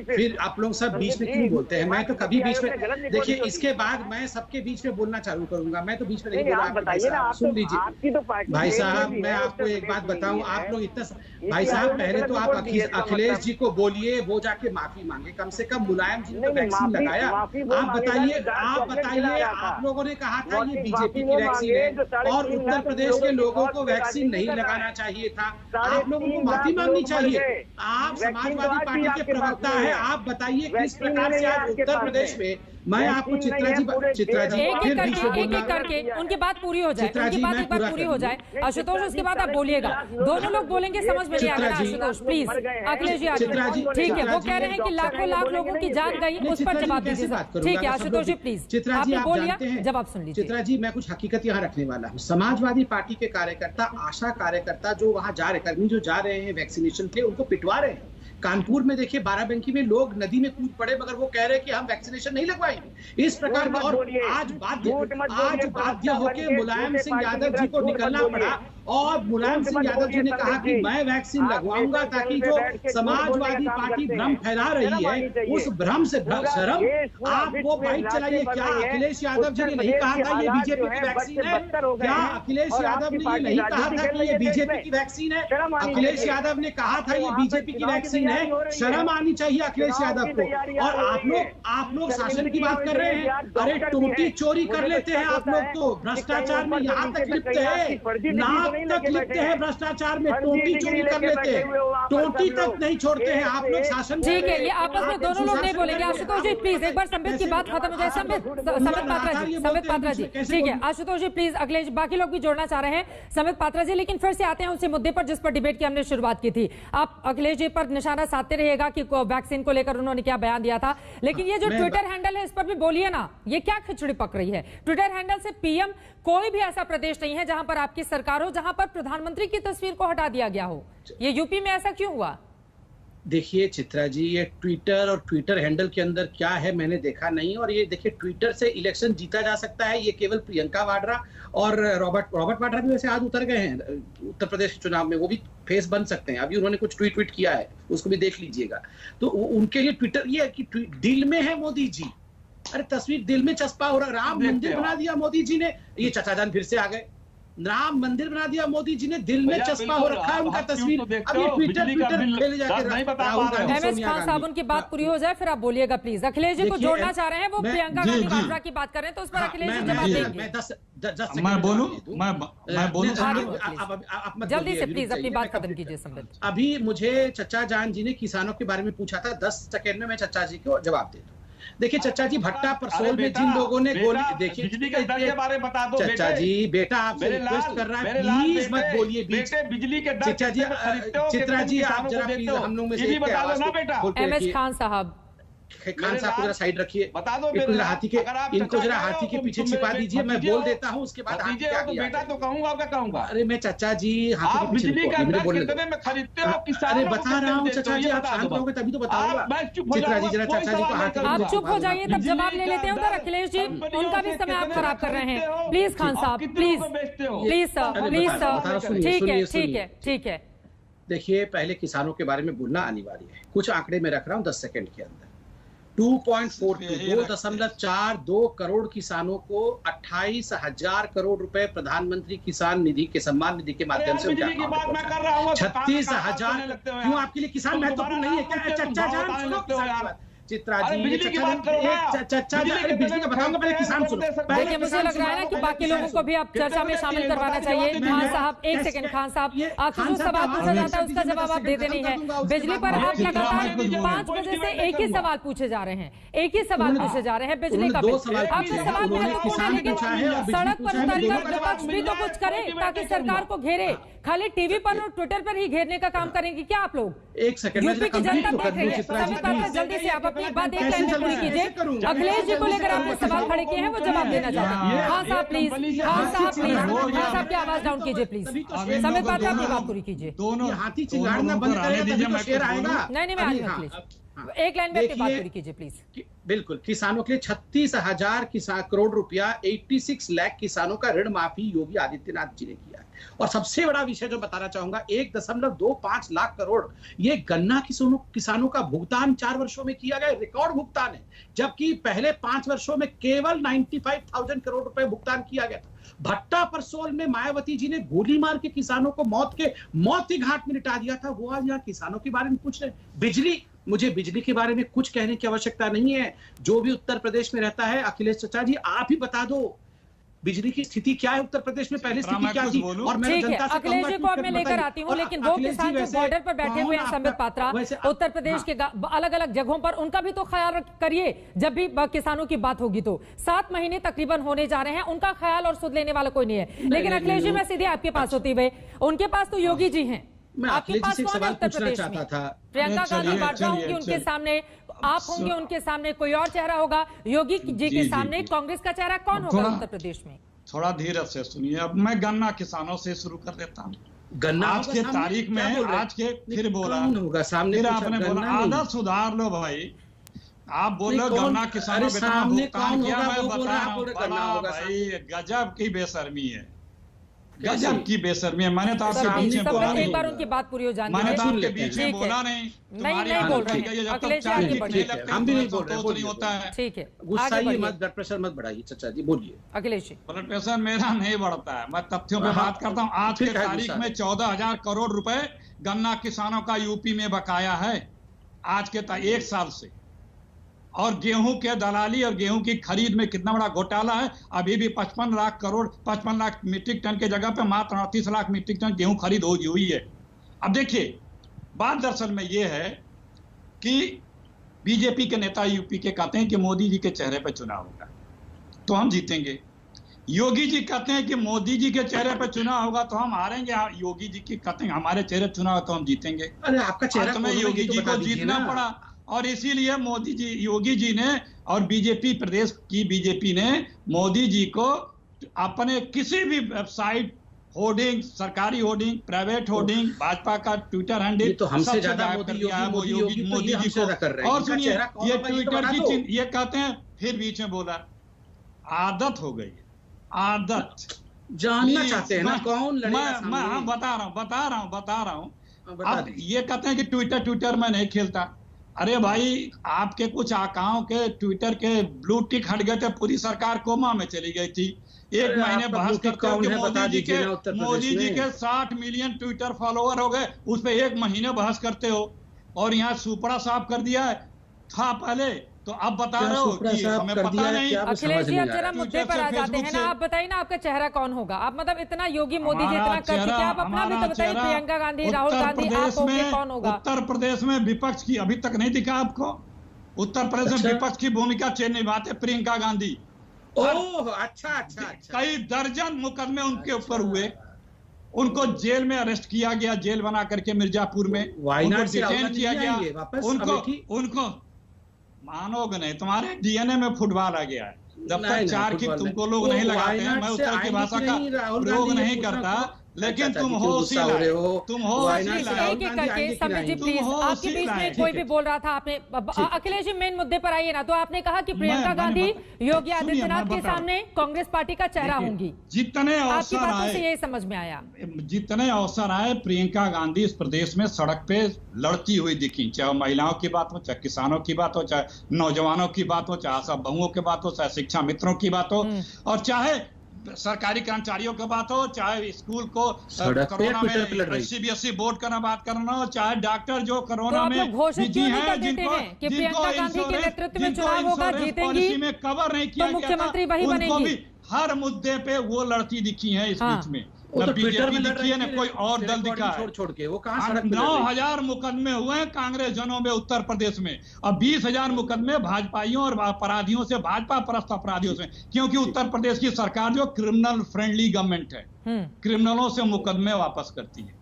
फिर आप लोग सब बीच में क्यों बोलते हैं? मैं तो कभी बीच में, देखिए इसके बाद मैं सबके बीच में बोलना चालू करूंगा, मैं तो बीच में नहीं बोला। सुन लीजिए भाई साहब, मैं आपको एक बात बताऊं, आप लोग इतना, भाई साहब पहले तो आप अखिलेश जी को बोलिए, वो जाके माफी मांगे, कम से कम मुलायम जी ने वैक्सीन लगाया। आप बताइए आप लोगों ने कहा था ये बीजेपी की वैक्सीन है और उत्तर प्रदेश के लोगों को वैक्सीन नहीं लगाना चाहिए था। आप लोगों को माफी मांगनी चाहिए। आप समाजवादी पार्टी के प्रवक्ता है, आप बताइए किस प्रकार से आज उत्तर प्रदेश में, मैं आपको चित्रा जी एक एक करके उनकी बात पूरी हो जाए, उनकी बात एक बार पूरी हो जाए आशुतोष, उसके बाद आप बोलिएगा। दोनों लोग बोलेंगे, समझ में नहीं आ रहा आशुतोष प्लीज। अखिलेश जी ठीक है, वो कह रहे हैं कि लाखों लाख लोगों की जान गई, उस पर जवाब दीजिए। ठीक है आशुतोष जी प्लीज, चित्रा जी आप जानते हैं, जवाब सुन लीजिए। चित्रा जी मैं कुछ हकीकत यहाँ रखने वाला हूँ। समाजवादी पार्टी के कार्यकर्ता, आशा कार्यकर्ता जो वहाँ जा रहे, कर्मी जो जा रहे हैं वैक्सीनेशन के, उनको पिटवा रहे हैं। कानपुर में देखिए बाराबंकी में लोग नदी में कूद पड़े मगर वो कह रहे हैं कि हम वैक्सीनेशन नहीं लगवाएंगे। इस प्रकार का, और आज बाध्य होकर मुलायम सिंह यादव जी को निकलना पड़ा और मुलायम सिंह यादव जी ने कहा कि मैं वैक्सीन लगवाऊंगा ताकि जो समाजवादी पार्टी भ्रम फैला रही है उस भ्रम से शर्म, आप वो फाइट चलाइए। क्या अखिलेश यादव जी ने नहीं कहा था ये बीजेपी की वैक्सीन है? क्या अखिलेश यादव ने ये नहीं कहा था कि ये बीजेपी की वैक्सीन है? अखिलेश यादव ने कहा था ये बीजेपी की वैक्सीन है। शर्म आनी चाहिए अखिलेश यादव को। और आप लोग शासन की बात कर रहे हैं, अरे टोटी चोरी कर लेते हैं आप लोग, तो भ्रष्टाचार में यहाँ तक लिप्त है, नाक तक लिप्त है भ्रष्टाचार में, टोटी चोरी कर लेते हैं, टोटी तक नहीं छोड़ते हैं आप लोग शासन। ठीक है, ये आपस में दोनों लोग नहीं बोलेंगे। आशुतोष जी प्लीज एक बार संबित की बात खत्म हो जाए। संबित पात्रा जी ठीक है। आशुतोष जी प्लीज, अखिलेश, बाकी लोग भी जोड़ना चाह रहे हैं। संबित पात्रा जी, लेकिन फिर से आते हैं उसी मुद्दे पर जिस पर डिबेट की हमने शुरुआत की थी। आप अखिलेश जी पर निशाना साधते रहिएगा कि वैक्सीन को लेकर उन्होंने क्या बयान दिया था, लेकिन ये जो ट्विटर हैंडल है इस पर भी बोलिए ना, ये क्या खिचड़ी पक रही है? ट्विटर हैंडल से पीएम कोई भी ऐसा प्रदेश नहीं है जहां पर आपकी सरकार हो, जहां पर प्रधानमंत्री की तस्वीर को हटा दिया गया हो। ये यूपी में ऐसा क्यों हुआ? देखिए चित्रा जी, ये ट्विटर और ट्विटर हैंडल के अंदर क्या है मैंने देखा नहीं। और ये देखिए, ट्विटर से इलेक्शन जीता जा सकता है, ये केवल प्रियंका वाड्रा और रॉबर्ट वाड्रा भी वैसे आज उतर गए हैं उत्तर प्रदेश के चुनाव में, वो भी फेस बन सकते हैं। अभी उन्होंने कुछ ट्वीट किया है, उसको भी देख लीजिएगा। तो उनके लिए ट्विटर ये है कि दिल में है मोदी जी। अरे तस्वीर दिल में चस्पा हो रहा। राम मंदिर बना दिया मोदी जी ने, ये चचा जान फिर से आ गए। राम मंदिर बना दिया मोदी जी ने, दिल में चस्पा हो रखा है उनका तस्वीर। अब ये ट्विटर खेले जाके एमएस खान साहब, उनकी बात पूरी हो जाए फिर आप बोलिएगा प्लीज। अखिलेश जी को जोड़ना चाह रहे हैं, वो प्रियंका गांधी वाड्रा की बात कर रहे हैं, तो उस पर अखिलेश जी जवाब देंगे। मैं बोलूं जल्दी से प्लीज अपनी बात खत्म कीजिए संबित। अभी मुझे चचा जान जी ने किसानों के बारे में पूछा था, 10 सेकंड में मैं चचा जी को जवाब दे दूं। देखिए चचा जी, भट्टा परसोल में जिन लोगों ने गोली, देखिए बिजली के दर के बारे में बता दो चचा जी। बेटा आपसे रिक्वेस्ट कर रहा है, प्लीज मत बोलिए बीच। बिजली के दर चचा जी, चित्रा जी आप जरा प्लीज हम लोग में से बता दो ना बेटा। एमएस खान साहब, खान साहब को जरा साइड रखिए, बता दो इनको जरा हाथी के पीछे छिपा दीजिए, मैं बोल देता हूँ उसके बाद बेटा तो कहूंगा क्या कहूंगा। अरे मैं चचा जी हाथी के पीछे बिजली का कितने में खरीदते हो? अरे बता रहा हूँ चचा जी, आप शांत रहोगे तभी तो बताऊंगा। चित्रा जी जरा चचा जी को हाथी, आप चुप हो जाइए तब जवाब ले लेते हैं उधर। अखिलेश जी, उनका भी समय आप खराब कर रहे हैं। प्लीज खान साहब, please please sir, please sir. ठीक है। देखिए पहले किसानों के बारे में बोलना अनिवार्य है। कुछ आंकड़े में रख रहा हूँ 10 सेकंड के अंदर। 2.42 करोड़ किसानों को 28,000 करोड़ रुपए प्रधानमंत्री किसान निधि के सम्मान निधि के माध्यम से 36,000। क्यों आपके लिए किसान महत्वपूर्ण नहीं है क्या? चचा जान सुनो चित्रा जी, बिजली का बताऊंगा, पहले किसान सुनो। देखिए मुझे लग रहा है ना कि बाकी लोगों को भी आप चर्चा में शामिल करवाना चाहिए। खान साहब एक सेकंड, खान साहब आपसे जो सवाल पूछा जाता है उसका जवाब आप देते नहीं है। बिजली पर आप लगातार 5 बजे से एक ही सवाल पूछे जा रहे हैं, एक ही सवाल पूछे जा रहे हैं बिजली का। आपके सवाल महत्वपूर्ण है, लेकिन सड़क पर उतरकर विपक्ष भी तो कुछ करे ताकि सरकार को घेरे। खाली टीवी पर और ट्विटर पर ही घेरने का काम करेंगे क्या आप लोग? एक सेकंड, यूपी की जनता देख रही है। समय पर जल्दी से आप अपनी बात एक लाइन में पूरी कीजिए। अखिलेश जी को लेकर आपने सवाल खड़े किए हैं, वो जवाब देना चाहते हैं। हाँ साहब प्लीज, हाँ साहब प्लीज, हाँ साहब की आवाज डाउन कीजिए प्लीज। समय पात्रा अपनी बात पूरी कीजिए। दोनों हाथी चिल्लाना बंद करें तभी तो शेर आएगा। नहीं मैं अखिलेश एक लाइन में अपनी बात पूरी कीजिए प्लीज। बिल्कुल, किसानों के लिए 36,000 करोड़ रुपया, 86 लाख किसानों का ऋण माफी योगी आदित्यनाथ जी ने किया है। और सबसे बड़ा विषय जो बताना चाहूंगा, 1.25 लाख करोड़ ये गन्ना किसानों का भुगतान 4 वर्षों में किया गया, रिकॉर्ड भुगतान है। जबकि पहले 5 वर्षों में केवल 95,000 करोड़ रुपए भुगतान किया गया था। भट्टा परसोल में मायावती जी ने गोली मार के किसानों को मौत के घाट में लिटा दिया था, वो आज यहाँ किसानों के बारे में पूछ रहे। बिजली, मुझे बिजली के बारे में कुछ कहने की आवश्यकता नहीं है। जो भी उत्तर प्रदेश में रहता है, अखिलेश चचा जी आप ही बता दो बिजली की स्थिति क्या है उत्तर प्रदेश में, पहले स्थिति क्या थी। और मैं जनता से अखिलेश जी को अब मैं लेकर आती हूँ, लेकिन वो किसान जो बॉर्डर पर बैठे हुए हैं संबित पात्रा, उत्तर प्रदेश के अलग अलग जगहों पर, उनका भी तो ख्याल करिए। जब भी किसानों की बात होगी तो 7 महीने तकरीबन होने जा रहे हैं, उनका ख्याल और सुध लेने वाला कोई नहीं है। लेकिन अखिलेश जी मैं सीधे आपके पास होती हुए, उनके पास तो योगी जी हैं, आपके पास कौन है उत्तर प्रदेश में? प्रियंका गांधी वाड्रा होंगी उनके सामने, आप होंगे उनके सामने, कोई और चेहरा होगा। योगी जी के सामने कांग्रेस का चेहरा कौन होगा उत्तर प्रदेश में? थोड़ा धीरज से सुनिए। अब मैं गन्ना किसानों से शुरू कर देता हूँ। गन्ना आज के तारीख में, आज के फिर बोला, फिर आपने बोला आदत सुधार लो भाई। आप बोल रहे हो गन्ना किसानों को भुगतान किया, मैं बता रहा हूँ भाई गजब की बेशर्मी है, गजब की बेशर्मी है। मैंने तो आपके पीछे बोला नहीं, एक बार उनकी बात पूरी हो जाने मैंने तो आपके पीछे बोला नहीं। नहीं बोल रहे हैं अखिलेश जी, आगे बढ़िए। हम भी नहीं बोल रहे, नहीं होता है। ठीक है, गुस्साइए मत, ब्लड प्रेशर मत बढ़ाइए। चचा जी बोलिए। अखिलेश जी, ब्लड प्रेशर मेरा नहीं बढ़ता है, मैं तथ्यों पे बात करता हूँ। आज के तारीख में 14,000 करोड़ रुपए गन्ना किसानों का यूपी में बकाया है आज के 1 साल से। और गेहूं के दलाली और गेहूं की खरीद में कितना बड़ा घोटाला है। अभी भी 55 लाख मीट्रिक टन के जगह पे मात्र 38 लाख मीट्रिक टन गेहूं खरीद हुई है। अब देखिए बात दरअसल में ये है कि बीजेपी के नेता यूपी के कहते हैं कि मोदी जी के चेहरे पर चुनाव होगा तो हम जीतेंगे। योगी जी कहते हैं कि मोदी जी के चेहरे पे चुनाव होगा तो हम हारेंगे, योगी जी की कहते हैं हमारे चेहरे चुनाव तो हम जीतेंगे। अरे आपका चेहरा तो योगी जी को जीतना पड़ा और इसीलिए मोदी जी, योगी जी ने और बीजेपी, प्रदेश की बीजेपी ने मोदी जी को अपने किसी भी वेबसाइट, होर्डिंग, सरकारी होर्डिंग, प्राइवेट होर्डिंग, भाजपा का ट्विटर हैंडल तो हमसे ज्यादा मोदी जी को। और सुनिए, ये ट्विटर की ये कहते हैं, फिर बीच में बोला आदत हो गई, आदत। जानना चाहते हैं ना कौन लड़ेगा? मैं बता रहा हूँ। अब ये कहते हैं कि ट्विटर में नहीं खेलता। अरे भाई, आपके कुछ आकाओं के ट्विटर के ब्लू टिक हट गए थे, पूरी सरकार कोमा में चली गई थी। एक महीने बहस करते हो कि मोदी जी के 60 मिलियन ट्विटर फॉलोअर हो गए, उस पर एक महीने बहस करते हो और यहाँ सुपड़ा साफ कर दिया है। था पहले तो अब बता रहे हो कि हमें पता नहीं। अखिलेश जी, अब जरा मुद्दे पर आ जाते हैं ना। आप बताइए ना, आपका चेहरा कौन होगा? आप मतलब इतना योगी मोदी जी इतना कर चुके, आप अपना भी तो बताइए। प्रियंका गांधी, राहुल गांधी, आप होंगे, कौन होगा? उत्तर प्रदेश में विपक्ष की अभी तक नहीं दिखा आपको। उत्तर प्रदेश में विपक्ष की भूमिका निभाते प्रियंका गांधी। ओह, अच्छा। कई दर्जन मुकदमे उनके ऊपर हुए, उनको जेल में अरेस्ट किया गया, जेल बना करके मिर्जापुर में उनको डिटेन किया गया। उनको मानोगे नहीं, तुम्हारे डीएनए में फुटबॉल आ गया है। जब तक चार की तुमको लोग नहीं लगाते हैं, मैं उत्तर की भाषा का प्रयोग नहीं करता, लेकिन तुम हो समीर जी प्लीज, आपके बीच में कोई भी बोल रहा था, आपने अखिलेश जी मेन मुद्दे पर आइए ना। तो आपने कहा कि प्रियंका गांधी योगी आदित्यनाथ के सामने कांग्रेस पार्टी का चेहरा होंगी। जितने आपकी बातों से यही समझ में आया। जितने अवसर आए, प्रियंका गांधी इस प्रदेश में सड़क पे लड़ती हुई दिखी, चाहे महिलाओं की बात हो, चाहे किसानों की बात हो, चाहे नौजवानों की बात हो, चाहे सब बहुओं की बात हो, चाहे शिक्षा मित्रों की बात हो, और चाहे सरकारी कर्मचारियों की बात हो, चाहे स्कूल को कोरोना में सीबीएसई बोर्ड का बात करना हो, चाहे डॉक्टर जो कोरोना में बिजी हैं, जिनको में कवर नहीं किया गया था, उनको भी हर मुद्दे पे वो लड़ती दिखी है इस बीच में। तो बीजेपी दिखी है, न कोई और दल दिखा है। छोड़ के वो कहां सड़क पे 9,000 मुकदमे हुए हैं कांग्रेस जनों में उत्तर प्रदेश में, और 20,000 मुकदमे भाजपाइयों और अपराधियों से, भाजपा परस्त अपराधियों से, क्योंकि उत्तर प्रदेश की सरकार जो क्रिमिनल फ्रेंडली गवर्नमेंट है, क्रिमिनलों से मुकदमे वापस करती है,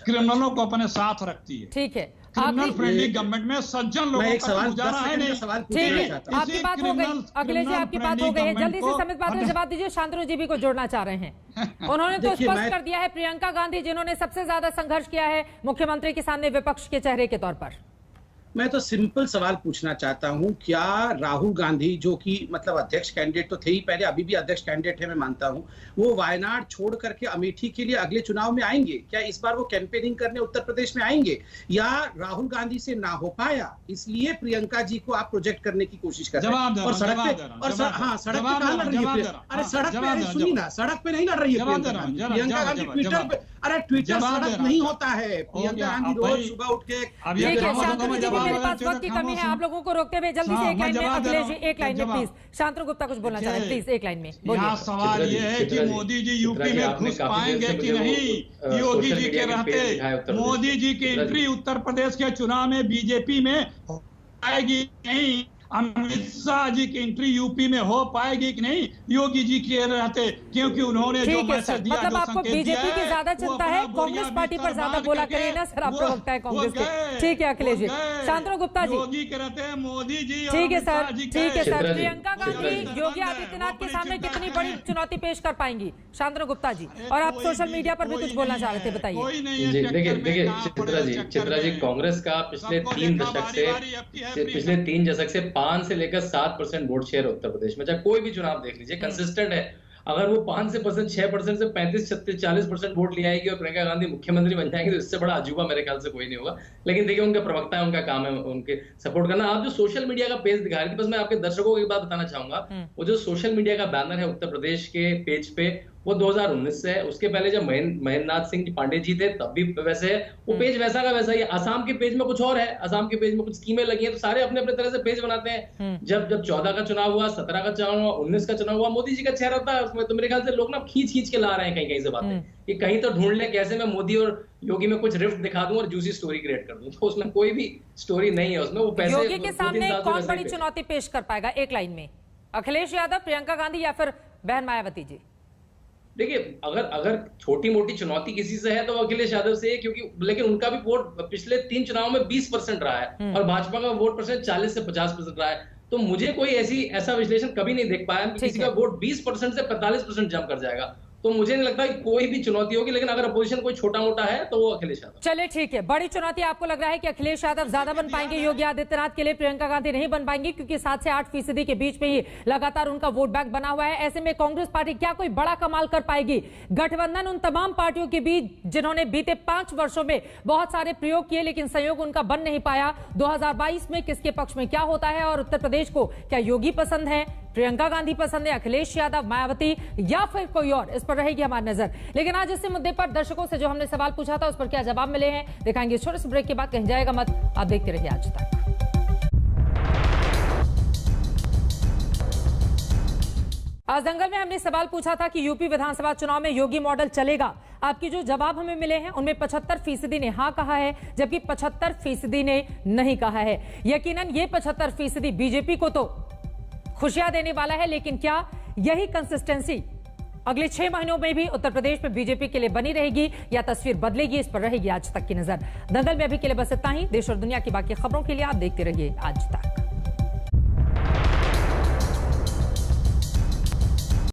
क्रिमिनलों को अपने साथ रखती है। ठीक है, क्रिमिनल फ्रेंडली गवर्नमेंट में सज्जन लोगों का गुजारा है नहीं। ठीक है, आपकी बात हो गई अखिलेश जी, आपकी बात हो गई है। जल्दी से समित बात में जवाब दीजिए। शांतनु जी भी को जोड़ना चाह रहे हैं। उन्होंने तो स्पष्ट कर दिया है, प्रियंका गांधी जिन्होंने सबसे ज्यादा संघर्ष किया है मुख्यमंत्री के सामने विपक्ष के चेहरे के तौर पर। मैं तो सिंपल सवाल पूछना चाहता हूं, क्या राहुल गांधी जो कि मतलब अध्यक्ष कैंडिडेट तो थे ही पहले, अभी भी अध्यक्ष कैंडिडेट है मैं मानता हूं, वो वायनाड छोड़ करके अमेठी के लिए अगले चुनाव में आएंगे? क्या इस बार वो कैंपेनिंग करने उत्तर प्रदेश में आएंगे, या राहुल गांधी से ना हो पाया इसलिए प्रियंका जी को आप प्रोजेक्ट करने की कोशिश कर रहे हैं? और सड़क पे, और हाँ सड़क पे कहां लड़ रही है? अरे सड़क पे सुनिए ना, सड़क पे नहीं लड़ रही है प्रियंका गांधी, ट्विटर पे। अरे ट्विटर सड़क नहीं होता है। प्रियंका गांधी रोज सुबह उठ के, मेरे पास वक्त की कमी है, आप लोगों को रोकते हुए जल्दी से एक लाइन में अखिलेश जी, एक लाइन में प्लीज। शांतनु गुप्ता कुछ बोलना चाह रहे हैं, प्लीज एक लाइन में बोलिए। सवाल ये है कि मोदी जी यूपी में घुस पाएंगे कि नहीं योगी जी के रहते? मोदी जी की एंट्री उत्तर प्रदेश के चुनाव में बीजेपी में आएगी नहीं? अमित शाह जी की एंट्री यूपी में हो पाएगी कि नहीं योगी जी के रहते? क्योंकि उन्होंने जो मैसेज दिया, मतलब आपको बीजेपी की ज्यादा चिंता है, कांग्रेस पार्टी पर ज्यादा बोला करिए ना सर, आप प्रवक्ता है कांग्रेस के। ठीक है अखिलेश जी। शांतनु गुप्ता जी, योगी के रहते हैं मोदी जी। ठीक है सर, ठीक है सर। प्रियंका गांधी योगी आदित्यनाथ के सामने कितनी बड़ी चुनौती पेश कर पाएंगी? शांतनु गुप्ता जी, और आप सोशल मीडिया पर भी कुछ बोलना चाह रहे थे, बताइए। देखिए चित्रा जी, कांग्रेस का पिछले 3 दशक से 5 से लेकर 7% वोट शेयर उत्तर प्रदेश में, चाहे कोई भी चुनाव देख लीजिए, कंसिस्टेंट है। अगर वो 5 से 6% से 35, 36, 40% वोट ले आएगी और प्रियंका गांधी मुख्यमंत्री बन जाएंगे, तो इससे बड़ा अजूबा मेरे ख्याल से कोई नहीं होगा। लेकिन देखिए, उनका प्रवक्ता है, उनका काम है उनके सपोर्ट करना। आप जो सोशल मीडिया का पेज दिखा रही थी, बस मैं आपके दर्शकों को एक बात बताना चाहूंगा, वो जो सोशल मीडिया का बैनर है उत्तर प्रदेश के पेज पे, वो 2019 से है। उसके पहले जब महेंद्रनाथ सिंह पांडे जी थे तब भी वैसे है, वो पेज वैसा का वैसा ही है। असम के पेज में कुछ और है, असम के पेज में कुछ स्कीमें लगी हैं, तो सारे अपने अपने तरह से पेज बनाते हैं। जब 14 का चुनाव हुआ, 17 का चुनाव हुआ, 19 का चुनाव हुआ, मोदी जी का चेहरा था उसमें, तो मेरे ख्याल से लोग ना खींच के ला रहे हैं कहीं से बातें कि कहीं तो ढूंढ ले कैसे मैं मोदी और योगी में कुछ रिफ्ट दिखा दूं और जूसी स्टोरी क्रिएट कर दूं। तो उसमें कोई भी स्टोरी नहीं है, उसमें वो पैसे योगी के सामने कौन बड़ी चुनौती पेश कर पाएगा? एक लाइन में अखिलेश यादव, प्रियंका गांधी या फिर बहन मायावती जी? देखिए, अगर छोटी मोटी चुनौती किसी से है तो वो अखिलेश यादव से है, क्योंकि लेकिन उनका भी वोट पिछले 3 चुनाव में 20% रहा है और भाजपा का वोट परसेंट 40 से 50% रहा है। तो मुझे कोई ऐसा विश्लेषण कभी नहीं देख पाया कि किसी का वोट 20% से 45% जंप कर जाएगा। तो मुझे नहीं लगता कि कोई भी चुनौती होगी, लेकिन अगर अपोजिशन कोई छोटा मोटा है तो वो अखिलेश यादव। चलिए ठीक है, बड़ी चुनौती आपको लग रहा है कि अखिलेश यादव ज्यादा बन पाएंगे योगी आदित्यनाथ के लिए, प्रियंका गांधी नहीं बन पाएंगी, क्योंकि 7 से 8% के बीच में ही लगातार उनका वोट बैंक बना हुआ है। ऐसे में कांग्रेस पार्टी क्या कोई बड़ा कमाल कर पाएगी? गठबंधन उन तमाम पार्टियों के बीच जिन्होंने बीते 5 वर्षों में बहुत सारे प्रयोग किए लेकिन संयोग उनका बन नहीं पाया। 2022 में किसके पक्ष में क्या होता है और उत्तर प्रदेश को क्या योगी पसंद है, प्रियंका गांधी पसंद है, अखिलेश यादव, मायावती या फिर कोई और? इस पर रहेगी हमारी नजर। लेकिन आज इस मुद्दे पर दर्शकों से जो हमने सवाल पूछा था उस पर क्या जवाब मिले हैं दिखाएंगे छोटे से ब्रेक के बाद। कहीं जाएगा मत, आप देखते रहिए आज तक। आज दंगल में हमने सवाल पूछा था कि यूपी विधानसभा चुनाव में योगी मॉडल चलेगा। आपकी जो जवाब हमें मिले हैं उनमें 75% ने हाँ कहा है, जबकि 75% ने नहीं कहा है। यकीनन ये 75% बीजेपी को तो खुशियां देने वाला है, लेकिन क्या यही कंसिस्टेंसी अगले 6 महीनों में भी उत्तर प्रदेश में बीजेपी के लिए बनी रहेगी या तस्वीर बदलेगी? इस पर रहेगी आज तक की नजर। दंगल में अभी के लिए बस इतना ही। देश और दुनिया की बाकी खबरों के लिए आप देखते रहिए आज तक।